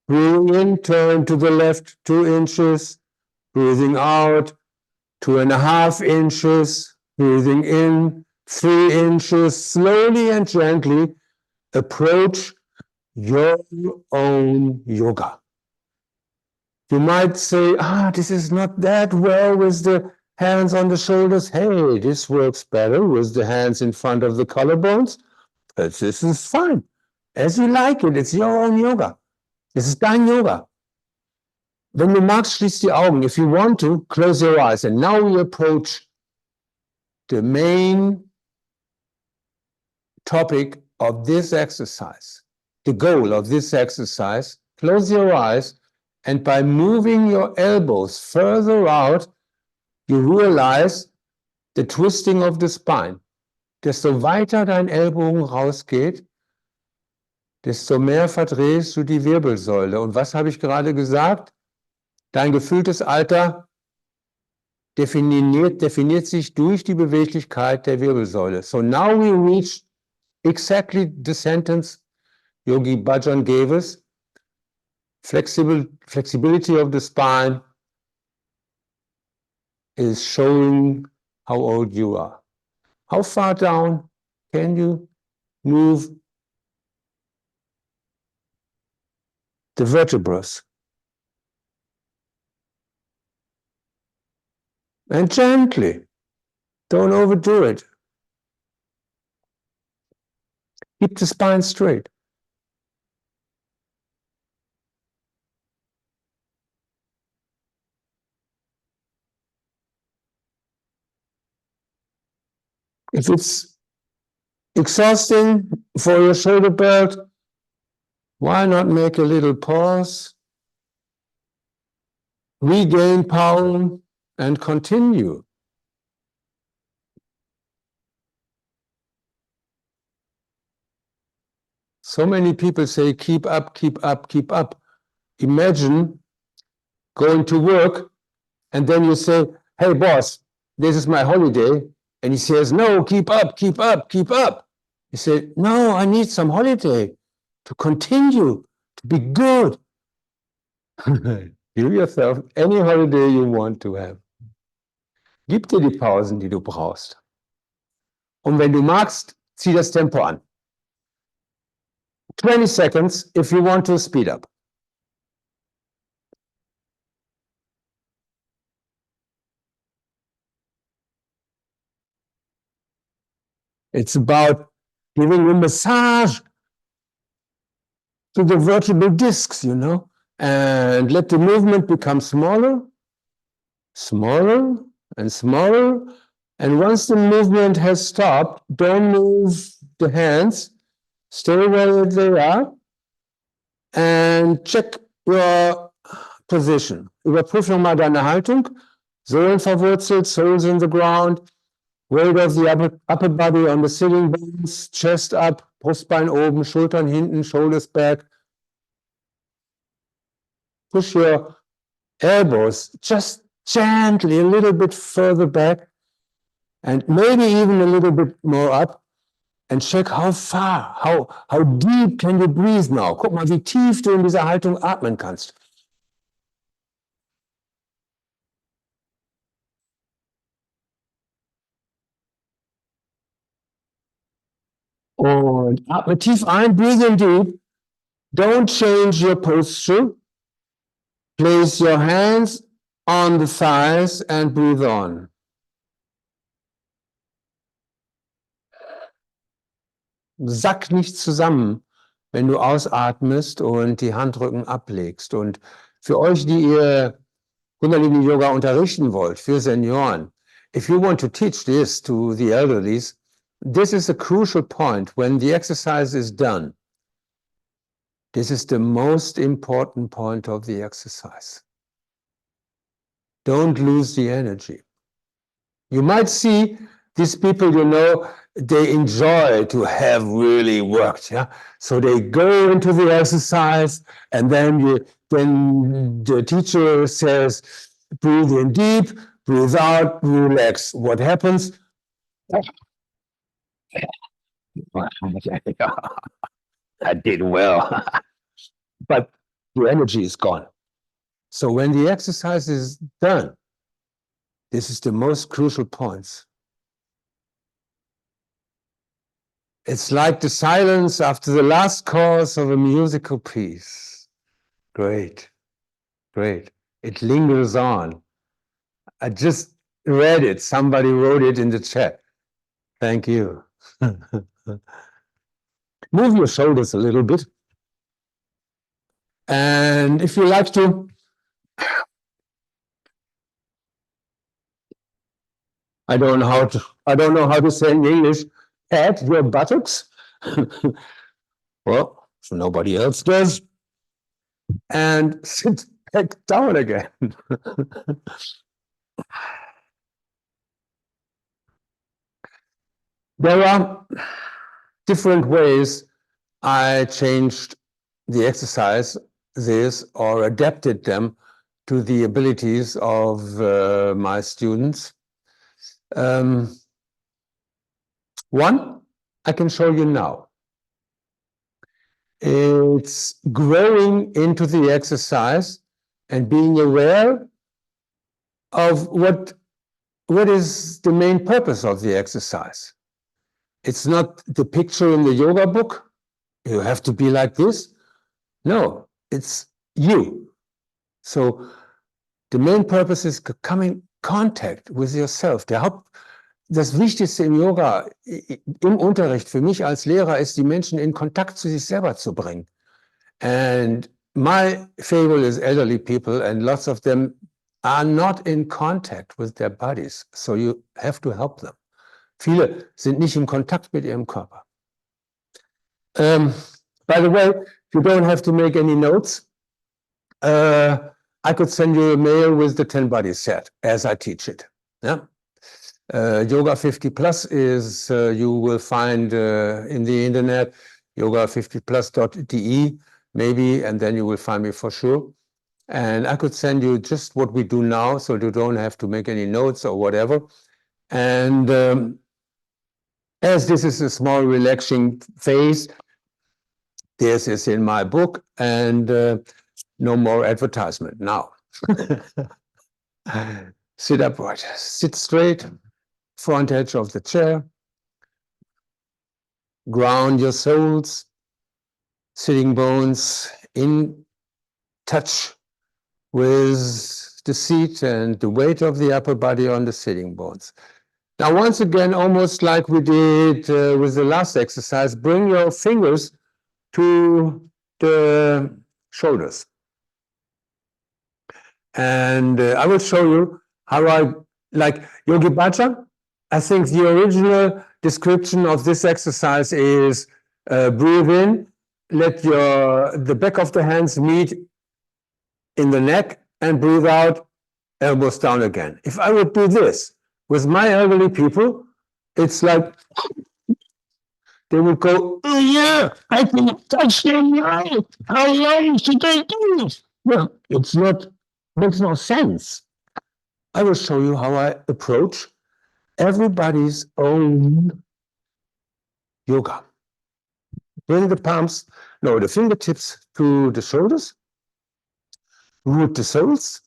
Breathing in, turn to the left, 2 inches. Breathing out, 2.5 inches. Breathing in, 3 inches, slowly and gently approach your own yoga. You might say, this is not that well with the hands on the shoulders. Hey, this works better with the hands in front of the collarbones. But this is fine. As you like it, it's your own yoga. This is dein Yoga. Wenn du magst, schließ die Augen. If you want to, close your eyes. And now we approach the main topic of this exercise, the goal of this exercise. Close your eyes, and by moving your elbows further out, you realize the twisting of the spine. Desto weiter dein Ellbogen rausgeht, desto mehr verdrehst du die Wirbelsäule. Und was habe ich gerade gesagt? Dein gefühltes Alter definiert sich durch die Beweglichkeit der Wirbelsäule. So now we reach exactly the sentence Yogi Bhajan gave us. Flexibility of the spine is showing how old you are. How far down can you move the vertebrae? And gently, don't overdo it. Keep the spine straight. If it's exhausting for your shoulder belt, why not make a little pause, regain power, and continue? So many people say, keep up, keep up, keep up. Imagine going to work, and then you say, hey, boss, this is my holiday. And he says, no, keep up, keep up, keep up. You say, no, I need some holiday to continue, to be good. Give yourself any holiday you want to have. Gib dir die Pausen, die du brauchst. Und wenn du magst, zieh das Tempo an. 20 seconds if you want to speed up. It's about giving a massage to the vertebral discs, and let the movement become smaller, smaller, and smaller. And once the movement has stopped, don't move the hands. Stay where they are and check your position. Überprüf nochmal deine Haltung. Sohlen verwurzelt, soles in the ground. Weight of the upper body on the sitting bones, chest up, Brustbein oben, Schultern hinten, shoulders back. Push your elbows just gently a little bit further back and maybe even a little bit more up, and check how far, how deep can you breathe now. Guck mal, wie tief du in dieser Haltung atmen kannst. Und atme tief ein, breathe in deep. Don't change your posture. Place your hands on the thighs and breathe on. Sack nicht zusammen, wenn du ausatmest und die Handrücken ablegst. Und für euch, die ihr Kundalini-Yoga unterrichten wollt, für Senioren, if you want to teach this to the elderlies, this is a crucial point when the exercise is done. This is the most important point of the exercise. Don't lose the energy. You might see these people, they enjoy to have really worked, yeah? So they go into the exercise, and then the teacher says, breathe in deep, breathe out, relax. What happens? I did well. But the energy is gone. So when the exercise is done, this is the most crucial points. It's like the silence after the last chorus of a musical piece. Great, great. It lingers on. I just read it. Somebody wrote it in the chat. Thank you. Move your shoulders a little bit. And if you like to, I don't know how to say in English, pat your buttocks. Well, so nobody else does. And sit back down again. There are different ways I changed the exercise, or adapted them to the abilities of my students. One, I can show you now. It's growing into the exercise and being aware of what is the main purpose of the exercise. It's not the picture in the yoga book. You have to be like this. No, it's you. So the main purpose is coming in contact with yourself. Das Wichtigste im Yoga, im Unterricht für mich als Lehrer, ist, die Menschen in Kontakt zu sich selber zu bringen. And my fable is elderly people, and lots of them are not in contact with their bodies. So you have to help them. Viele sind nicht in Kontakt mit ihrem Körper. By the way, you don't have to make any notes. I could send you a mail with the 10 body set as I teach it. Yeah. Yoga 50 Plus is, you will find in the internet, yoga50plus.de maybe, and then you will find me for sure. And I could send you just what we do now, so you don't have to make any notes or whatever. And as this is a small relaxing phase, this is in my book, and no more advertisement now. Sit upright, sit straight, front edge of the chair. Ground your soles, sitting bones in touch with the seat and the weight of the upper body on the sitting bones. Now, once again, almost like we did with the last exercise, bring your fingers to the shoulders. And I will show you how I, like Yogi Bhajan. I think the original description of this exercise is breathe in, let the back of the hands meet in the neck, and breathe out, elbows down again. If I would do this with my elderly people, it's like they would go, oh yeah, I can touch them now. How long should I do this? Well, makes no sense. I will show you how I approach everybody's own yoga. Bring the the fingertips to the shoulders, root the soles,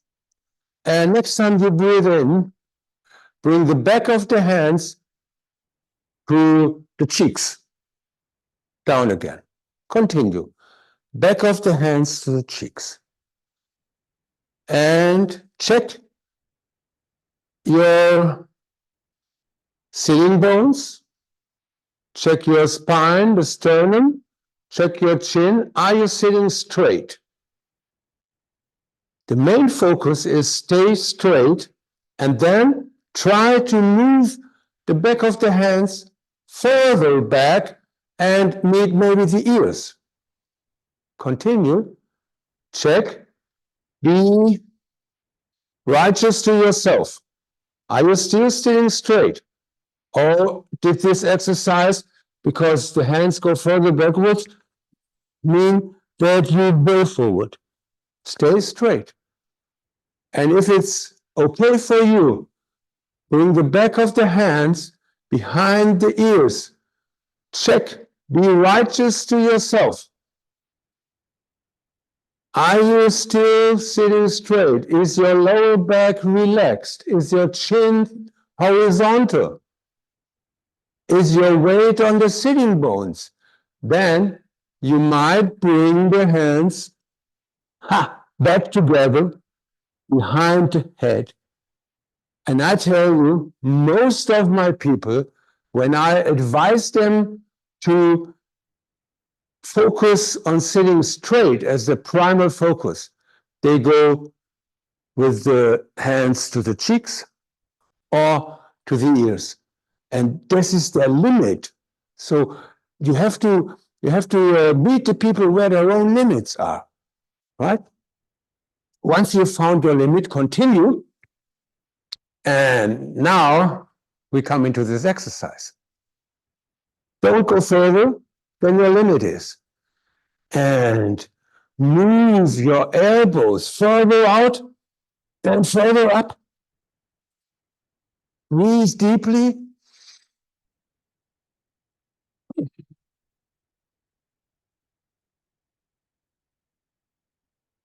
and next time you breathe in, bring the back of the hands to the cheeks, down again. Continue. Back of the hands to the cheeks. And check your sitting bones, check your spine, the sternum, check your chin. Are you sitting straight? The main focus is stay straight, and then try to move the back of the hands further back and meet maybe the ears. Continue. Check. Be righteous to yourself. Are you still sitting straight? Or did this exercise, because the hands go further backwards, mean that you go forward? Stay straight. And if it's okay for you, bring the back of the hands behind the ears. Check. Be righteous to yourself. Are you still sitting straight? Is your lower back relaxed? Is your chin horizontal? is your weight on the sitting bones. Then you might bring the hands back together behind the head. And I tell you, most of my people, when I advise them to focus on sitting straight as the primal focus, they go with the hands to the cheeks or to the ears. And this is their limit. So you have to meet the people where their own limits are, right? Once you've found your limit, continue. And now we come into this exercise. Don't go further than your limit is. And move your elbows further out and further up. Breathe deeply.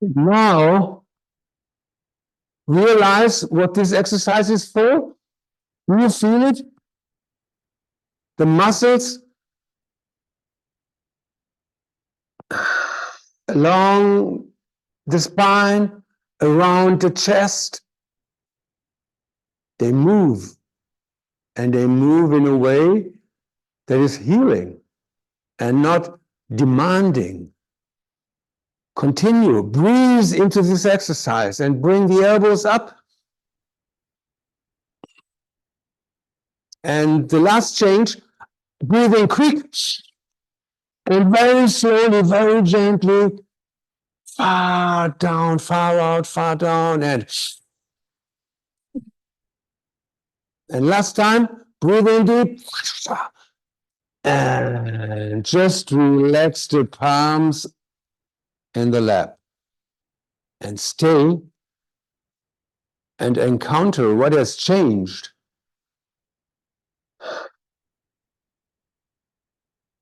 Now, realize what this exercise is for. Do you feel it? The muscles along the spine, around the chest, they move. And they move in a way that is healing and not demanding. Continue. Breathe into this exercise and bring the elbows up. And the last change, breathe in quick and very slowly, very gently, far down, far out, far down, and last time, breathe in deep, and just relax the palms in the lap, and stay and encounter what has changed.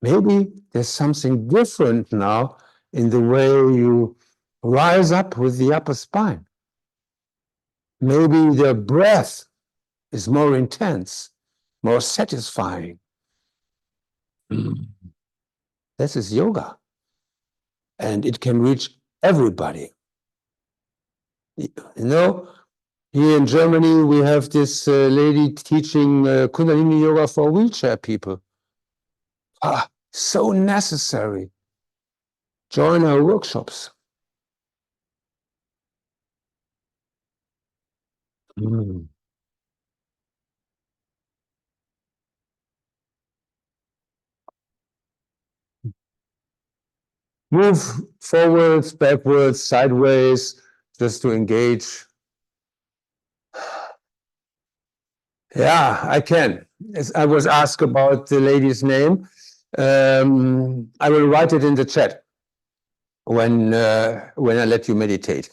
Maybe there's something different now in the way you rise up with the upper spine. Maybe the breath is more intense, more satisfying. This is yoga. And it can reach everybody. You know, here in Germany, we have this lady teaching Kundalini yoga for wheelchair people. So necessary. Join our workshops. Move forwards, backwards, sideways, just to engage. Yeah, I can. As I was asked about the lady's name. I will write it in the chat when I let you meditate.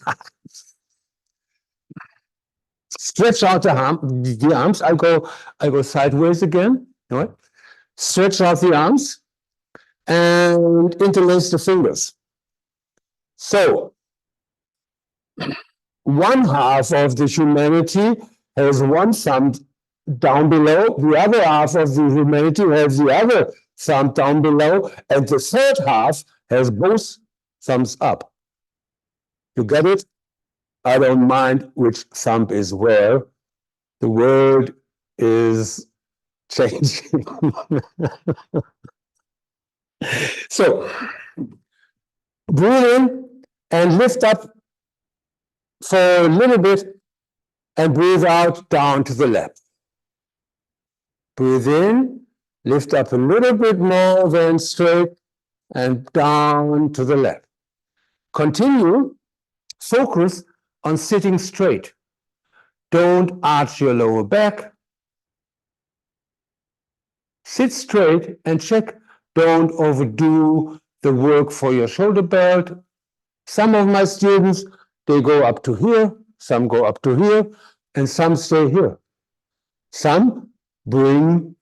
Stretch out the arms. I go sideways again. Right? Stretch out the arms and interlace the fingers. So, one half of the humanity has one thumb down below, the other half of the humanity has the other thumb down below, and the third half has both thumbs up. You get it? I don't mind which thumb is where. The world is changing. So, breathe in and lift up for a little bit and breathe out down to the left. Breathe in, lift up a little bit more than straight and down to the left. Continue, focus on sitting straight. Don't arch your lower back. Sit straight and check. Don't overdo the work for your shoulder belt. Some of my students, they go up to here, some go up to here, and some stay here. Some do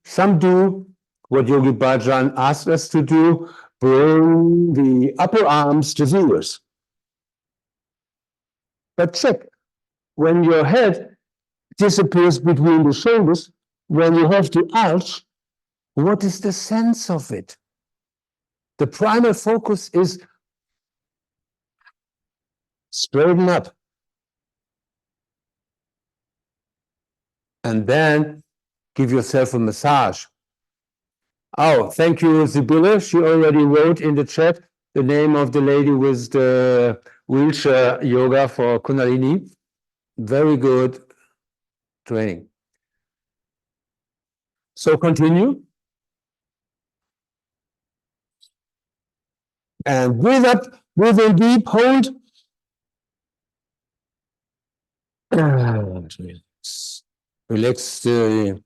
what Yogi Bhajan asked us to do, bring the upper arms to the ears. But check, when your head disappears between the shoulders, when you have to arch, What is the sense of it? The primal focus is straighten up. And then give yourself a massage. Oh, thank you, Sibylle. She already wrote in the chat the name of the lady with the wheelchair yoga for Kundalini. Very good training. So continue. And breathe up, breathe in deep, hold. And relax. Relax the.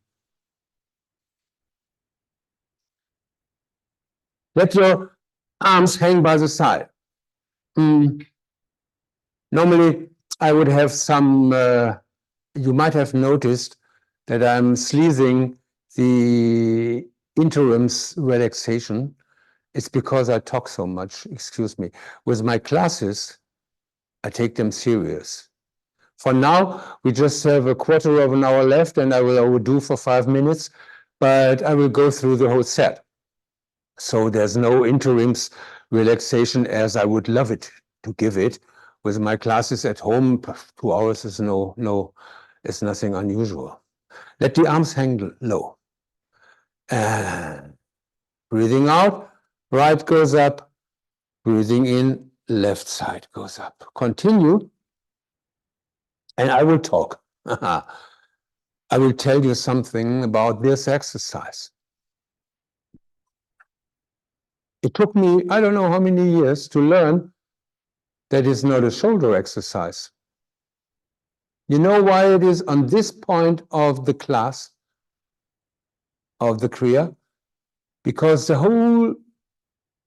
Let your arms hang by the side. Normally, I would have some, you might have noticed that I'm sleezing the interims relaxation. It's because I talk so much, excuse me. With my classes, I take them serious. For now, we just have a quarter of an hour left and I will overdo for 5 minutes, but I will go through the whole set. So there's no interims relaxation as I would love it to give it. With my classes at home, 2 hours is it's nothing unusual. Let the arms hang low. And breathing out, right goes up. Breathing in, left side goes up. Continue. And I will talk. I will tell you something about this exercise. It took me, I don't know how many years to learn that it's not a shoulder exercise. You know why it is on this point of the class, of the Kriya? Because the whole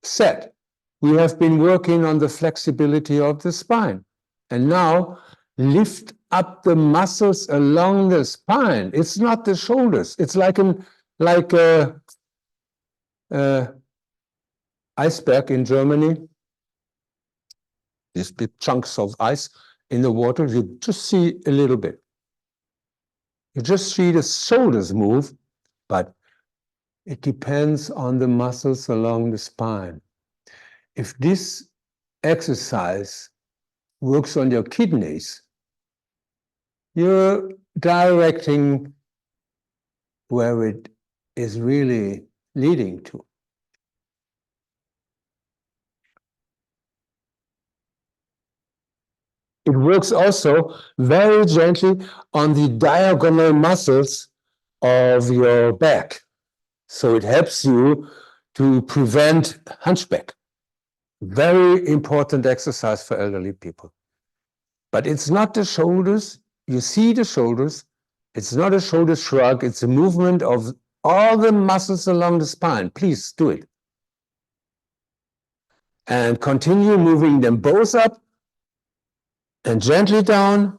set, we have been working on the flexibility of the spine. And now, lift up the muscles along the spine. It's not the shoulders. It's like a iceberg in Germany. These big chunks of ice in the water, you just see a little bit. You just see the shoulders move, but it depends on the muscles along the spine. If this exercise works on your kidneys, you're directing where it is really leading to. It works also very gently on the diagonal muscles of your back. So it helps you to prevent hunchback. Very important exercise for elderly people. But it's not the shoulders. You see the shoulders. It's not a shoulder shrug. It's a movement of all the muscles along the spine. Please do it. And continue moving them both up and gently down.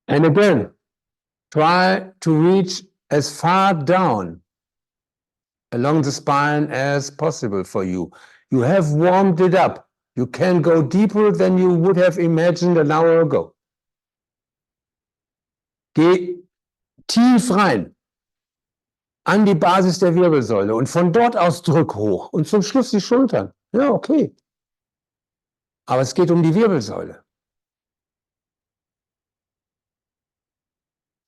And again, try to reach as far down along the spine as possible for you. You have warmed it up. You can go deeper than you would have imagined an hour ago. Geh tief rein an die Basis der Wirbelsäule und von dort aus drück hoch und zum Schluss die Schultern. Ja, okay. Aber es geht um die Wirbelsäule.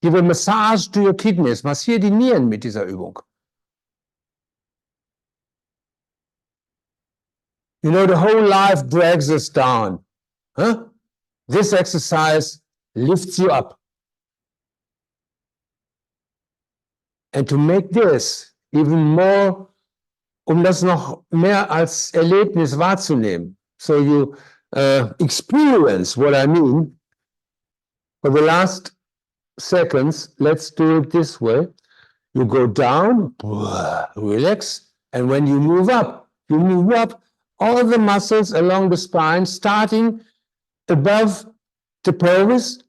Give a massage to your kidneys. Massier die Nieren mit dieser Übung. You know, the whole life drags us down. Huh? This exercise lifts you up. And to make this even more, das noch mehr als Erlebnis wahrzunehmen. So you experience what I mean. For the last seconds, let's do it this way. You go down, relax, and when you move up all the muscles along the spine, starting above the pelvis,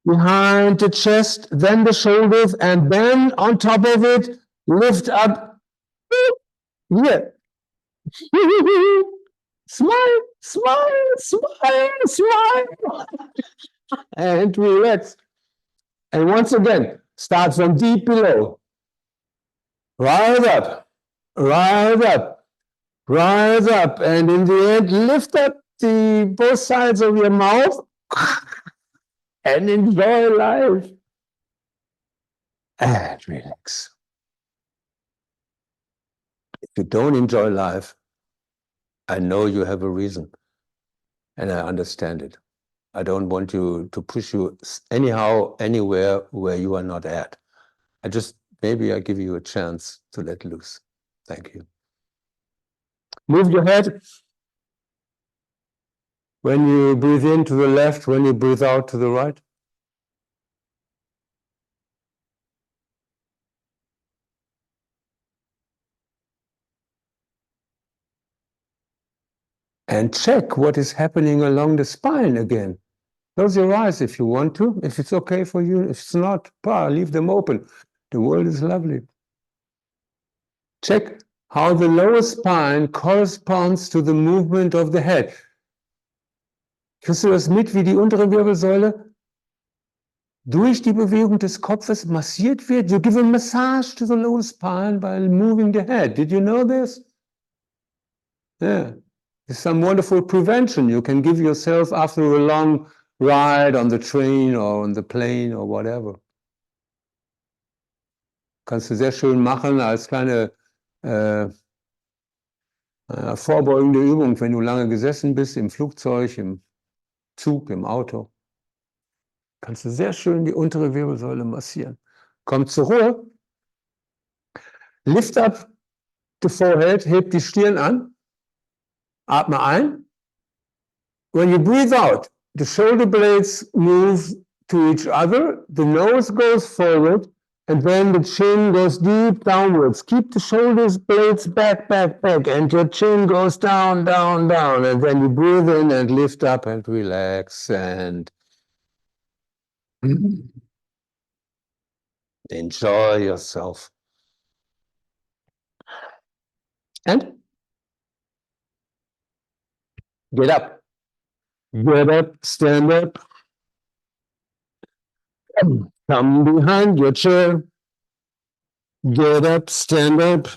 behind the chest, then the shoulders, and then on top of it, lift up. Yeah. Smile, smile, smile, smile. And relax. And once again, start from deep below. Rise up, rise up, rise up. And in the end, lift up the both sides of your mouth and enjoy life. And relax. If you don't enjoy life, I know you have a reason. And I understand it. I don't want you to push you anyhow, anywhere where you are not at. Maybe I give you a chance to let loose. Thank you. Move your head. When you breathe in to the left, when you breathe out to the right. And check what is happening along the spine again. Close your eyes if you want to, if it's okay for you. If it's not, leave them open. The world is lovely. Check how the lower spine corresponds to the movement of the head. Kriegst du das mit, wie die untere Wirbelsäule durch die Bewegung des Kopfes massiert wird? You give a massage to the lower spine by moving the head. Did you know this? Yeah. It's some wonderful prevention you can give yourself after a long ride on the train or on the plane or whatever. Kannst du sehr schön machen als kleine vorbeugende Übung, wenn du lange gesessen bist, im Flugzeug, im Zug, im Auto. Kannst du sehr schön die untere Wirbelsäule massieren. Komm zur Ruhe. Lift up the forehead, heb die Stirn an. Atme ein. When you breathe out, the shoulder blades move to each other, the nose goes forward, and then the chin goes deep downwards. Keep the shoulders blades back, back, back, and your chin goes down, down, down. And then you breathe in and lift up and relax and enjoy yourself. And get up. Get up, stand up. Come behind your chair. Get up, stand up.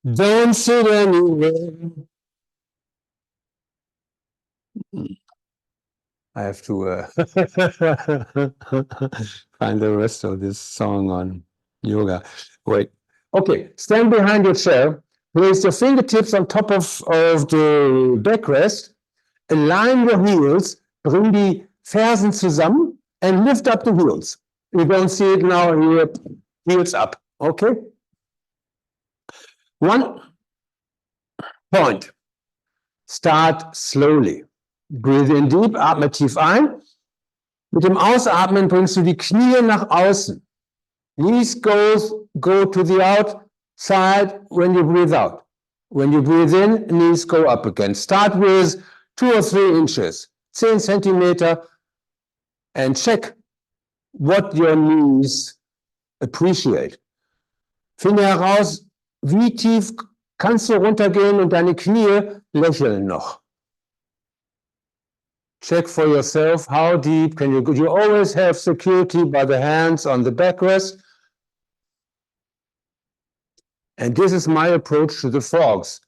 Don't sit anywhere. I have to find the rest of this song on yoga. Wait. Okay, stand behind your chair. Place your fingertips on top of the backrest. Align your heels. Bring die Fersen zusammen and lift up the heels. You don't see it now here. Heels up. Okay? One point. Start slowly. Breathe in deep, atme tief ein. Mit dem Ausatmen bringst du die Knie nach außen. Knees go to the outside when you breathe out. When you breathe in, knees go up again. Start with 2 or 3 inches, 10 centimeter, and check what your knees appreciate. Finde heraus, wie tief kannst du runtergehen und deine Knie lächeln noch. Check for yourself how deep can you always have security by the hands on the backrest. And this is my approach to the frogs,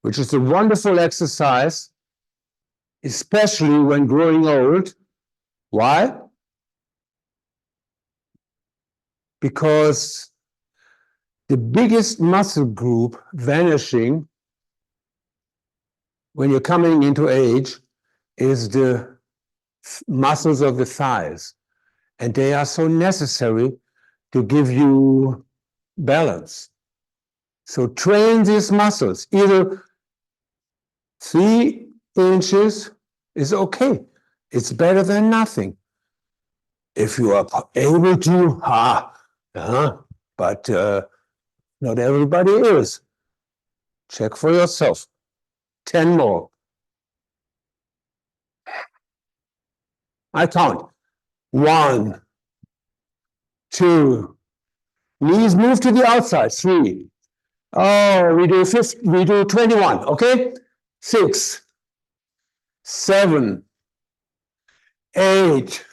which is a wonderful exercise, especially when growing old. Why? Because the biggest muscle group vanishing when you're coming into age is the muscles of the thighs. And they are so necessary to give you balance. So train these muscles. Either 3 inches is okay. It's better than nothing. If you are able to, but not everybody is. Check for yourself. 10 more. I count. 1, 2. Knees move to the outside. 3. Oh, we do 21. Okay. 6, 7, 8,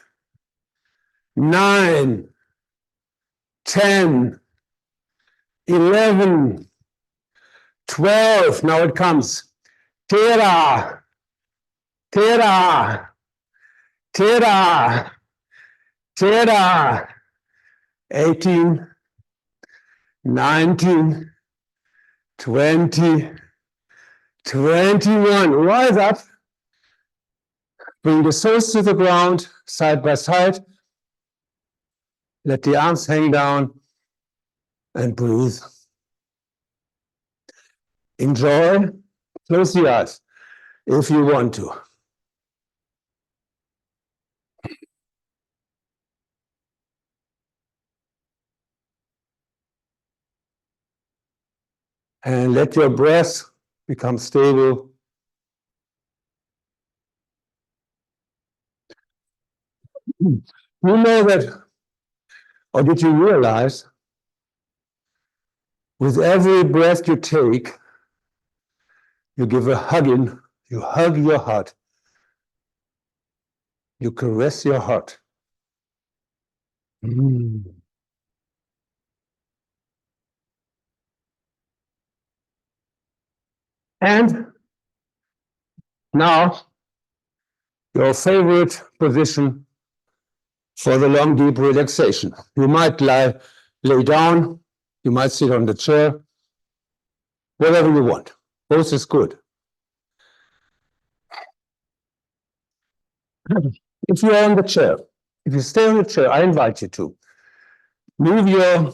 9, 10, 11, 12. Now it comes. Tera, tera, tera, tera. 18, 19, 20, 21. Rise up. Bring the soles to the ground, side by side. Let the arms hang down and breathe. Enjoy. Close the eyes if you want to. And let your breath become stable. You know that, or did you realize, with every breath you take, you give a hug in, you hug your heart, you caress your heart. Mm. And now, your favorite position for the long, deep relaxation. You might lay down, you might sit on the chair, whatever you want. Both is good. If you are on the chair, if you stay on the chair, I invite you to move your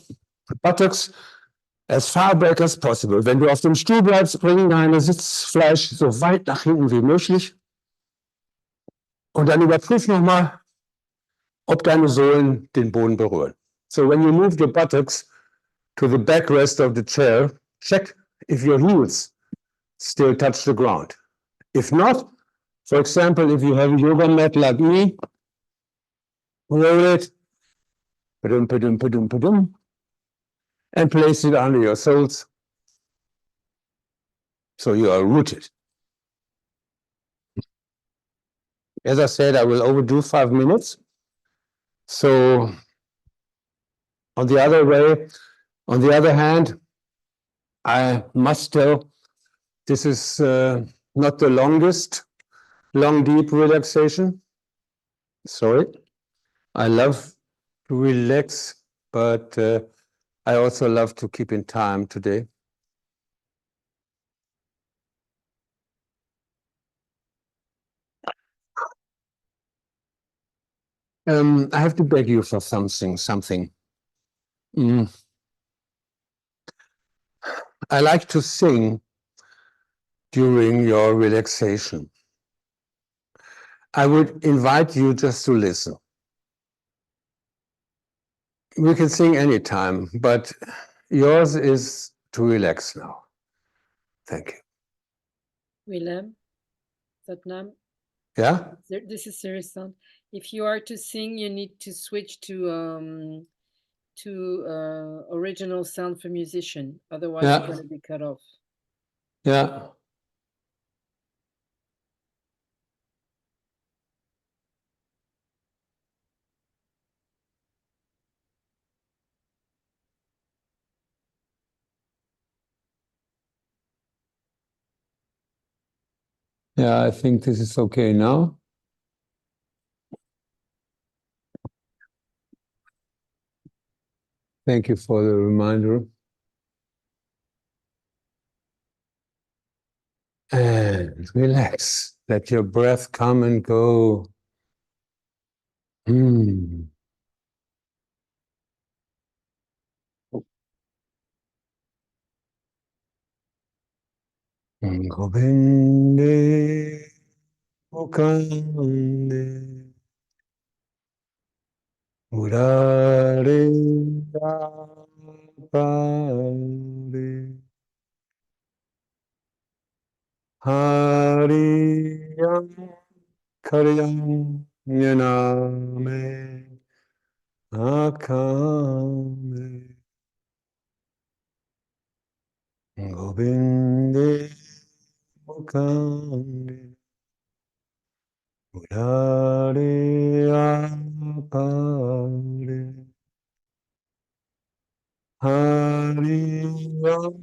buttocks as far back as possible. Wenn du auf dem Stuhl bleibst, bring deine Sitzfleisch so weit nach hinten wie möglich. Und dann überprüf nochmal, ob deine Sohlen den Boden berühren. So when you move your buttocks to the backrest of the chair, check if your heels still touch the ground. If not, for example, if you have a yoga mat like me, roll it, padum, padum, padum, padum, and place it under your soles so you are rooted. As I said, I will overdo 5 minutes. So on the other hand, I must tell, this is not the longest long, deep relaxation. Sorry. I love to relax, but I also love to keep in time today. I have to beg you for something. I like to sing during your relaxation. I would invite you just to listen. We can sing anytime, but yours is to relax now. Thank you. Willem, Satnam, Yeah? this is serious sound. If you are to sing, you need to switch to original sound for musician. Otherwise, Yeah. it's going to be cut off. Yeah. Yeah, I think this is okay now. Thank you for the reminder. And relax. Let your breath come and go. Mm. Govinde Mukande Murare Apare Hariyam Karyam Yaname Akame Govinde Mukande Murari apare. Hariyam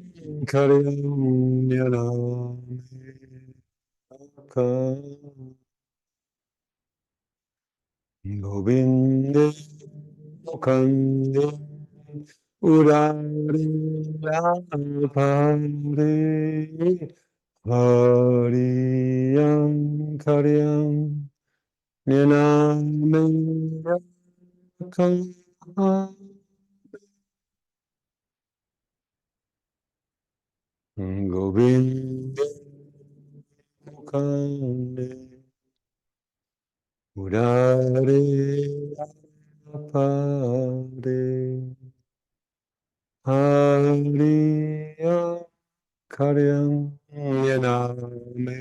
karyam yaname akam. Govinde mukande urari apare. Hariyam karyam yaname akam. Govinda Mukande Murare Apare Hariya Karyam Yaname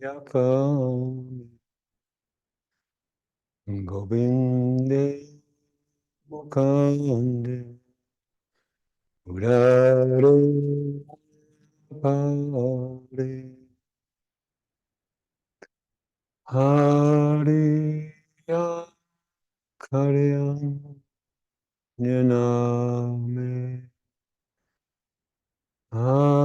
Yakam Govinde Mukande Murare Apare Hariya Karyam Nyaname Akame.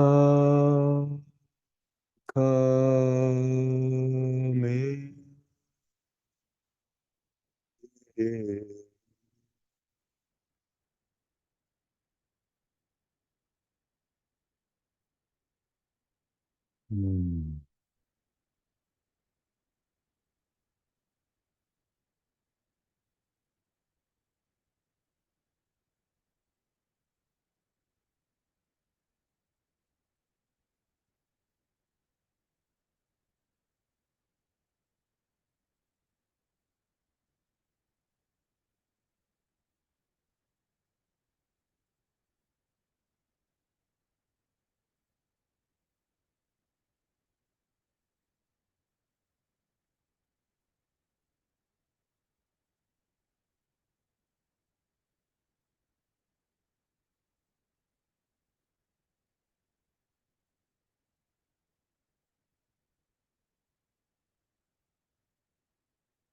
Hmm.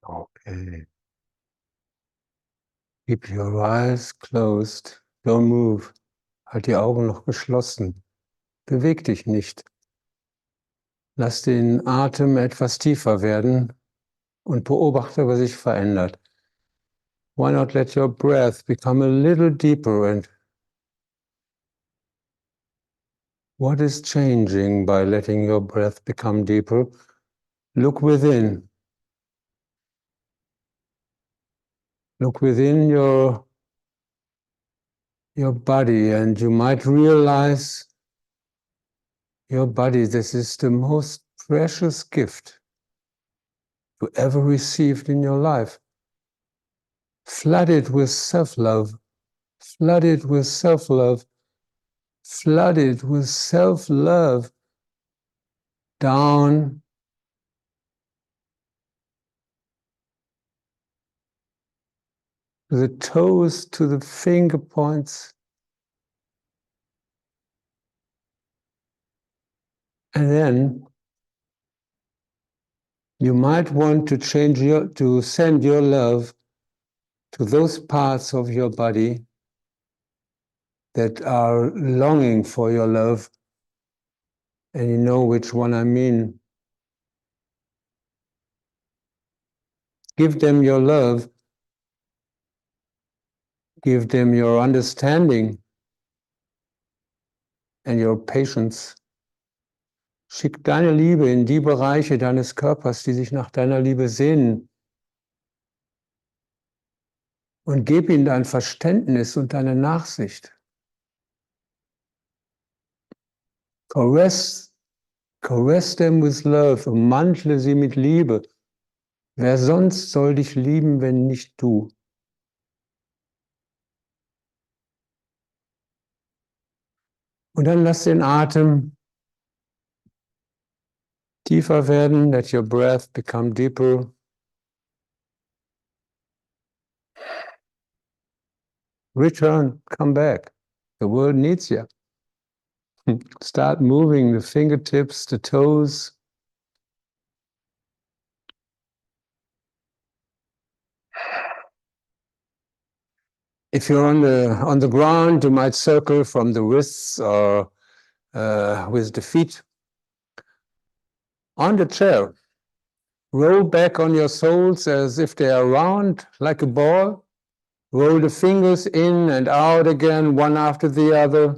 Okay. Keep your eyes closed. Don't move. Halt die Augen noch geschlossen. Beweg dich nicht. Lass den Atem etwas tiefer werden und beobachte, was sich verändert. Why not let your breath become a little deeper, and what is changing by letting your breath become deeper? Look within. Look within your body, and you might realize your body, this is the most precious gift you ever received in your life. Flooded with self-love, flooded with self-love, flooded with self-love down to the toes, to the finger points. And then you might want to send your love to those parts of your body that are longing for your love. And you know which one I mean. Give them your love. Give them your understanding and your patience. Schick deine Liebe in die Bereiche deines Körpers, die sich nach deiner Liebe sehnen. Und gib ihnen dein Verständnis und deine Nachsicht. Caress them with love. Ummantle sie mit Liebe. Wer sonst soll dich lieben, wenn nicht du? Und dann lass den Atem tiefer werden. Let your breath become deeper. Return, come back. The world needs you. Start moving the fingertips, the toes. If you're on the ground, you might circle from the wrists or with the feet. On the chair, roll back on your soles as if they are round, like a ball. Roll the fingers in and out again, one after the other.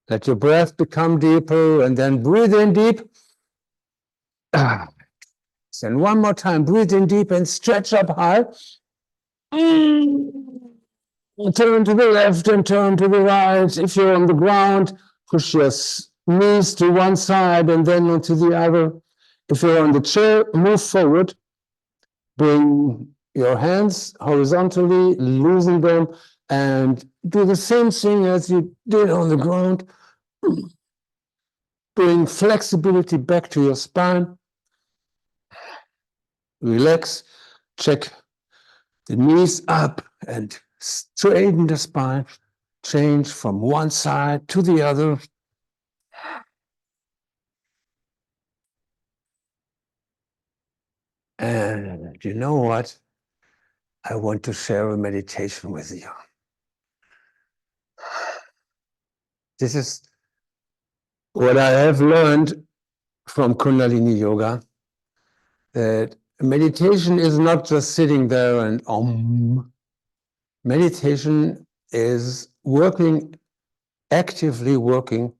Let your breath become deeper and then breathe in deep. And one more time, breathe in deep and stretch up high. Turn to the left and turn to the right. If you're on the ground, push your knees to one side and then onto the other. If you're on the chair, move forward. Bring your hands horizontally, loosen them, and do the same thing as you did on the ground. Bring flexibility back to your spine. Relax. Check the knees up and straighten the spine. Change from one side to the other. And you know what? I want to share a meditation with you. This is what I have learned from Kundalini Yoga, that meditation is not just sitting there and Meditation is actively working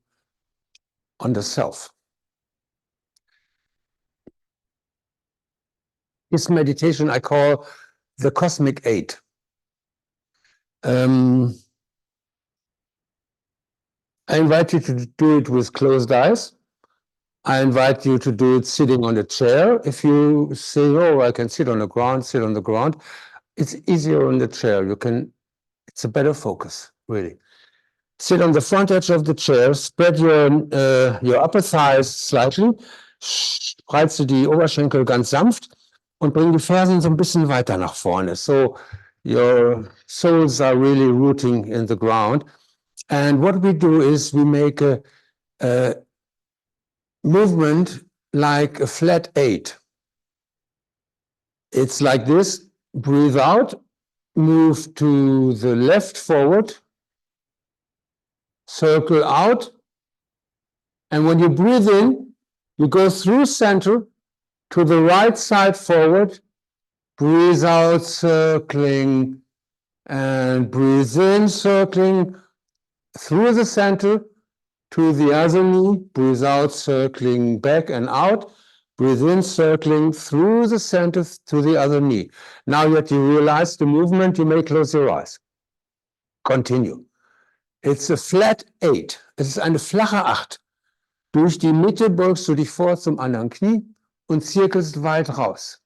on the self. This meditation I call the cosmic eight. I invite you to do it with closed eyes. I invite you to do it sitting on a chair. If you say, oh, I can sit on the ground, sit on the ground. It's easier on the chair. It's a better focus, really. Sit on the front edge of the chair, spread your upper thighs slightly, spreize die Oberschenkel ganz sanft und bring die Fersen so ein bisschen weiter nach vorne. So your soles are really rooting in the ground. And what we do is we make a movement like a flat eight. It's like this. Breathe out, move to the left forward, circle out, and when you breathe in, you go through center to the right side forward, breathe out, circling, and breathe in, circling through the center to the other knee, breathe out, circling back and out, breathe in, circling through the center to the other knee. Now that you realize the movement, you may close your eyes. Continue. It's a flat eight. Es ist eine flache Acht. Durch die Mitte beugst du dich vor zum anderen Knie und zirkelst weit raus.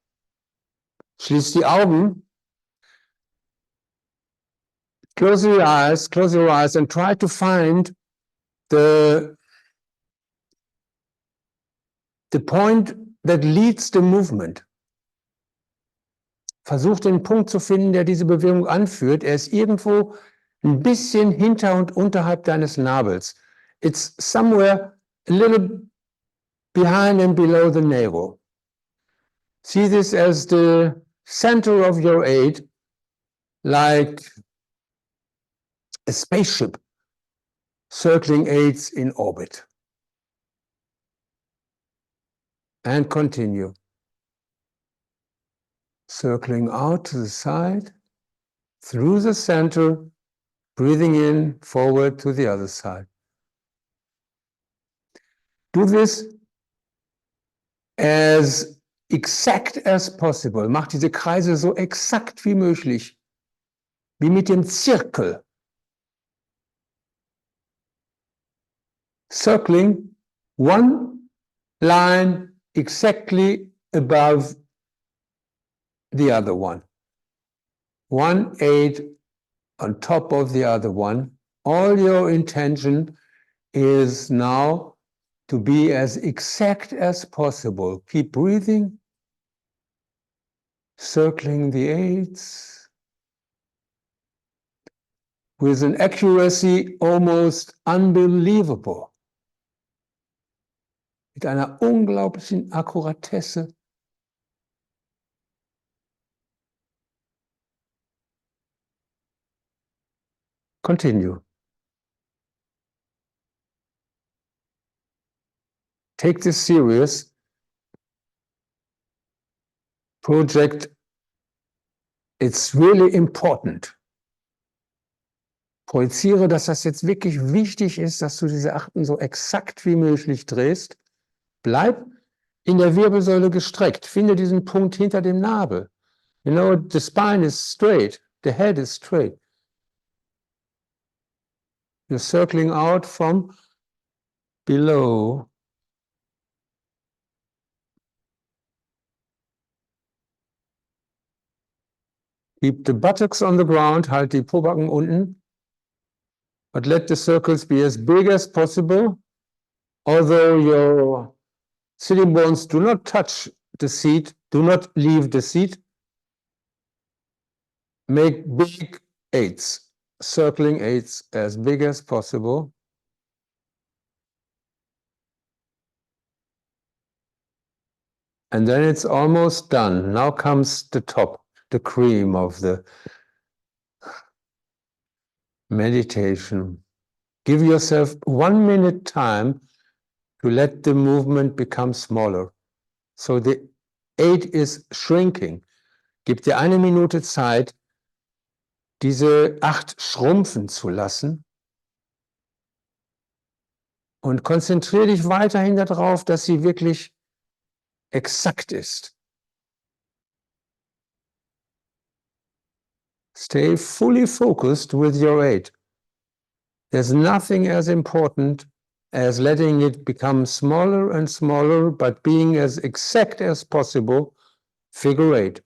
Schließ die Augen. Close your eyes and try to find the point that leads the movement. Versuch den Punkt zu finden, der diese Bewegung anführt. Er ist irgendwo ein bisschen hinter und unterhalb deines Nabels. It's somewhere a little behind and below the navel. See this as the center of your eight, like a spaceship circling eights in orbit. And continue. Circling out to the side, through the center, breathing in, forward to the other side. Do this as exact as possible. Mach diese Kreise so exakt wie möglich, wie mit dem Zirkel. Circling one line exactly above the other one. 1/8 on top of the other one. All your intention is now to be as exact as possible. Keep breathing, circling the eights with an accuracy almost unbelievable. Mit einer unglaublichen Akkuratesse. Continue. Take this serious. Project, it's really important. Projiziere, dass das jetzt wirklich wichtig ist, dass du diese Achten so exakt wie möglich drehst. Bleib in der Wirbelsäule gestreckt. Finde diesen Punkt hinter dem Nabel. You know, the spine is straight. The head is straight. You're circling out from below. Keep the buttocks on the ground. Halt die Pobacken unten. But let the circles be as big as possible. Although your sitting bones do not touch the seat, do not leave the seat. Make big eights, circling eights as big as possible. And then it's almost done. Now comes the top, the cream of the meditation. Give yourself 1 minute time to let the movement become smaller. So the 8 is shrinking. Gib dir 1 Minute Zeit, diese 8 schrumpfen zu lassen. Und konzentriere dich weiterhin darauf, dass sie wirklich exakt ist. Stay fully focused with your 8. There's nothing as important as letting it become smaller and smaller, but being as exact as possible, figure 8.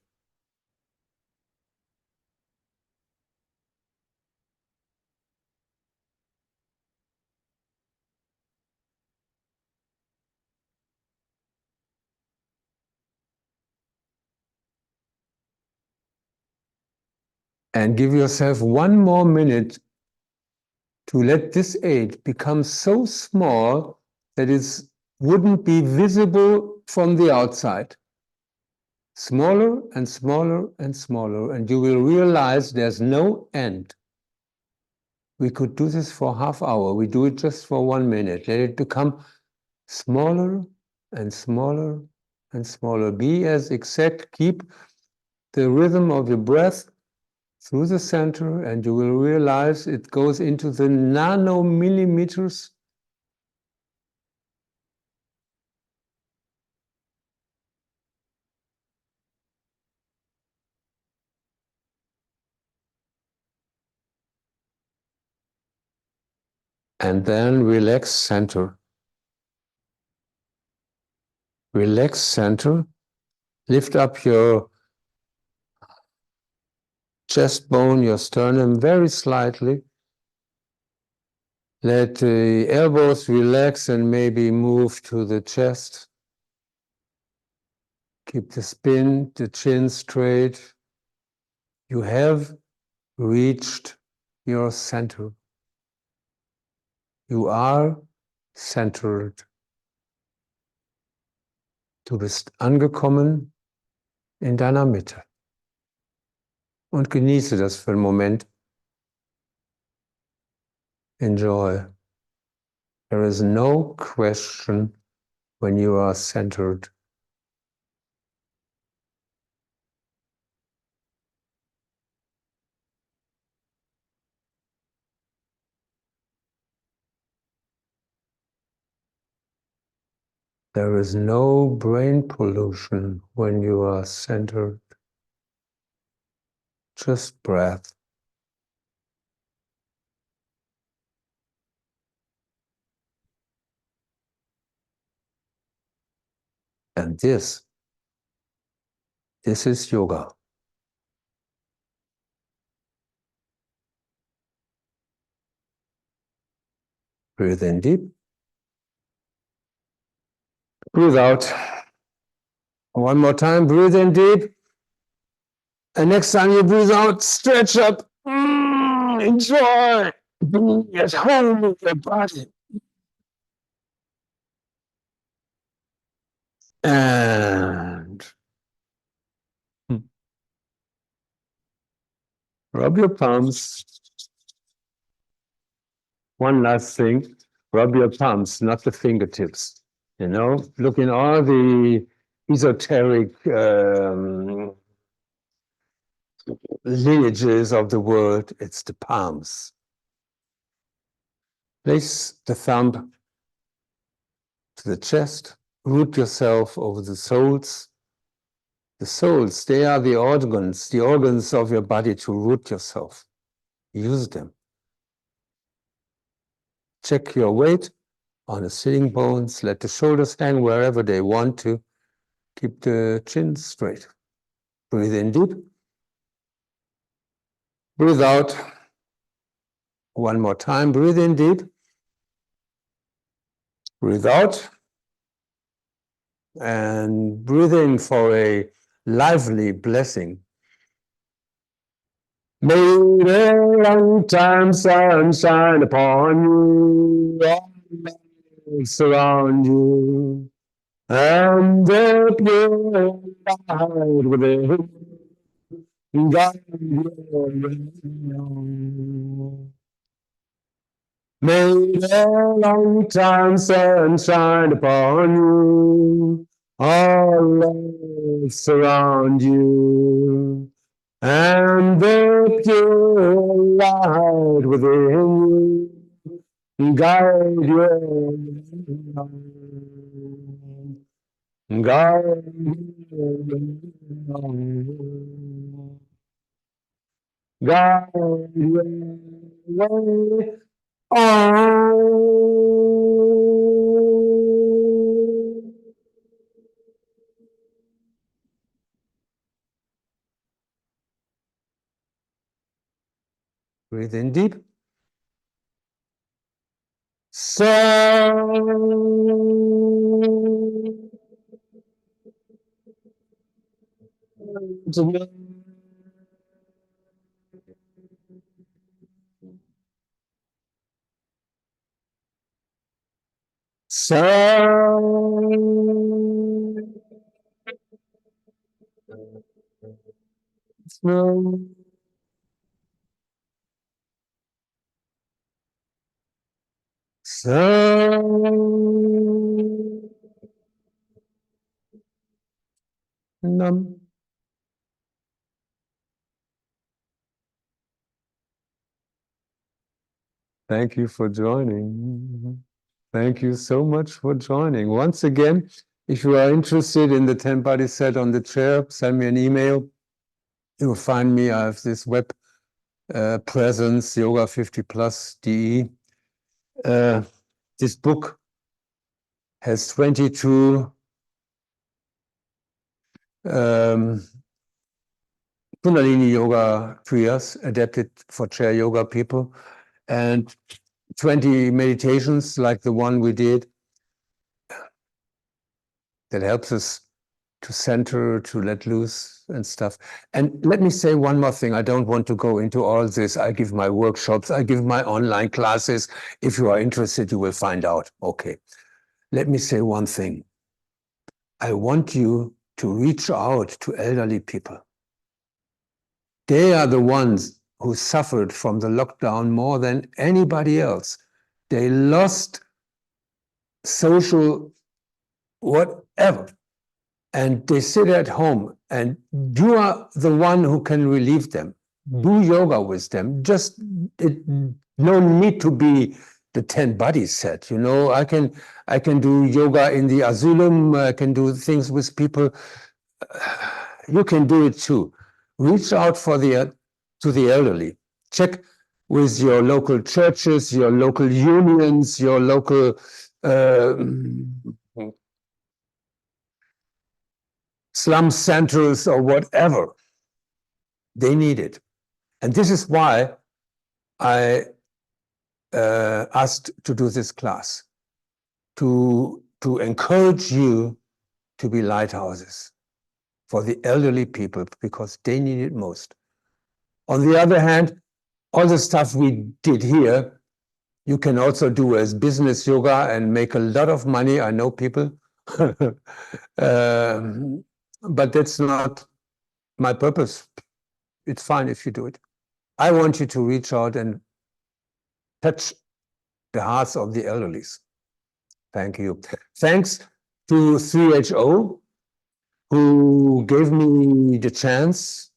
And give yourself 1 more minute to let this 8 become so small that it wouldn't be visible from the outside. Smaller and smaller and smaller, and you will realize there's no end. We could do this for half hour. We do it just for 1 minute. Let it become smaller and smaller and smaller. Be as exact. Keep the rhythm of your breath through the center, and you will realize it goes into the nanomillimeters. And then relax center. Relax center. Lift up your chest bone, your sternum very slightly. Let the elbows relax and maybe move to the chest. Keep the spin, the chin straight. You have reached your center. You are centered. Du bist angekommen in deiner Mitte. Und genieße das für einen Moment. Enjoy. There is no question when you are centered. There is no brain pollution when you are centered. Just breath. And this is yoga. Breathe in deep. Breathe out. One more time, breathe in deep. And next time you breathe out, stretch up. Enjoy. Be at home with your body. And rub your palms. one last thing, rub your palms, not the fingertips. You know, look in all the esoteric lineages of the world, it's the palms. Place the thumb to the chest, root yourself over the soles. The soles, they are the organs of your body to root yourself. Use them. Check your weight on the sitting bones. Let the shoulders hang wherever they want to. Keep the chin straight. Breathe in deep. Breathe out. One more time. Breathe in deep. Breathe out. And breathe in for a lively blessing. May the long time sun shine upon you, all surround you, and the pure light within guide you. May the long time sun shine upon you, all surround you, and the pure light within you guide you, guide you, guide you. Breathe in deep. So Nam. Thank you for joining. Thank you so much for joining. Once again, if you are interested in the 10 body set on the chair, send me an email. You will find me. I have this web presence, Yoga 50+ DE. This book has 22 Kundalini Yoga kriyas adapted for chair yoga people, and 20 meditations like the one we did that helps us to center, to let loose and stuff. And let me say one more thing. I don't want to go into all this. I give my workshops, I give my online classes. If you are interested, you will find out. Okay. Let me say one thing. I want you to reach out to elderly people. They are the ones who suffered from the lockdown more than anybody else. They lost social whatever, and they sit at home, and you are the one who can relieve them. Do yoga with them. Just no need to be the 10 body set. You know, I can do yoga in the asylum. I can do things with people. You can do it too. Reach out to the elderly. Check with your local churches, your local unions, your local slum centers or whatever. They need it. And this is why I asked to do this class, to encourage you to be lighthouses for the elderly people, because they need it most. On the other hand, all the stuff we did here, you can also do as business yoga and make a lot of money. I know people. But that's not my purpose. It's fine if you do it. I want you to reach out and touch the hearts of the elderly. Thank you. Thanks to 3HO, who gave me the chance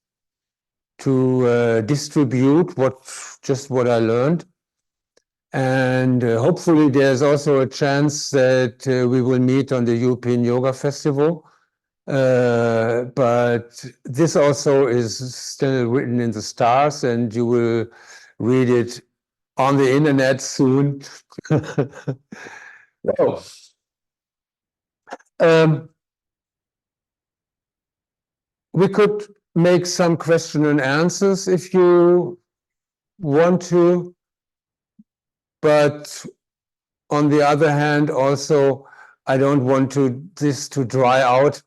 to distribute just what I learned. And hopefully there's also a chance that we will meet on the European Yoga Festival. But this also is still written in the stars, and you will read it on the internet soon. Oh. We could make some question and answers if you want to, but on the other hand, also, I don't want this to dry out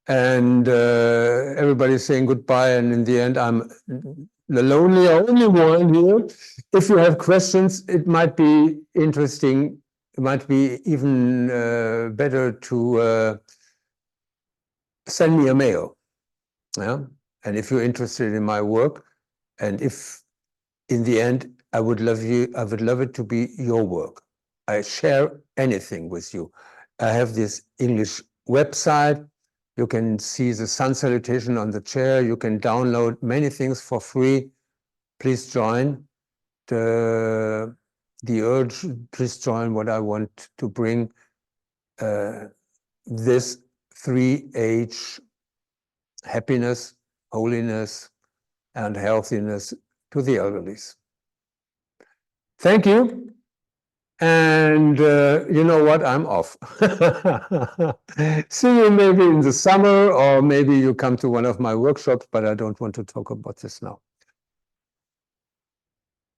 and everybody's saying goodbye, and in the end, I'm the only one here. If you have questions, it might be interesting. It might be even better to send me a mail. Yeah, and if you're interested in my work, and if in the end I would love it to be your work. I share anything with you. I have this English website. You can see the sun salutation on the chair. You can download many things for free. Please join the urge. Please join what I want to bring. This 3H, happiness, holiness, and healthiness to the elderly. Thank you. And you know what? I'm off. See you maybe in the summer, or maybe you come to one of my workshops, but I don't want to talk about this now.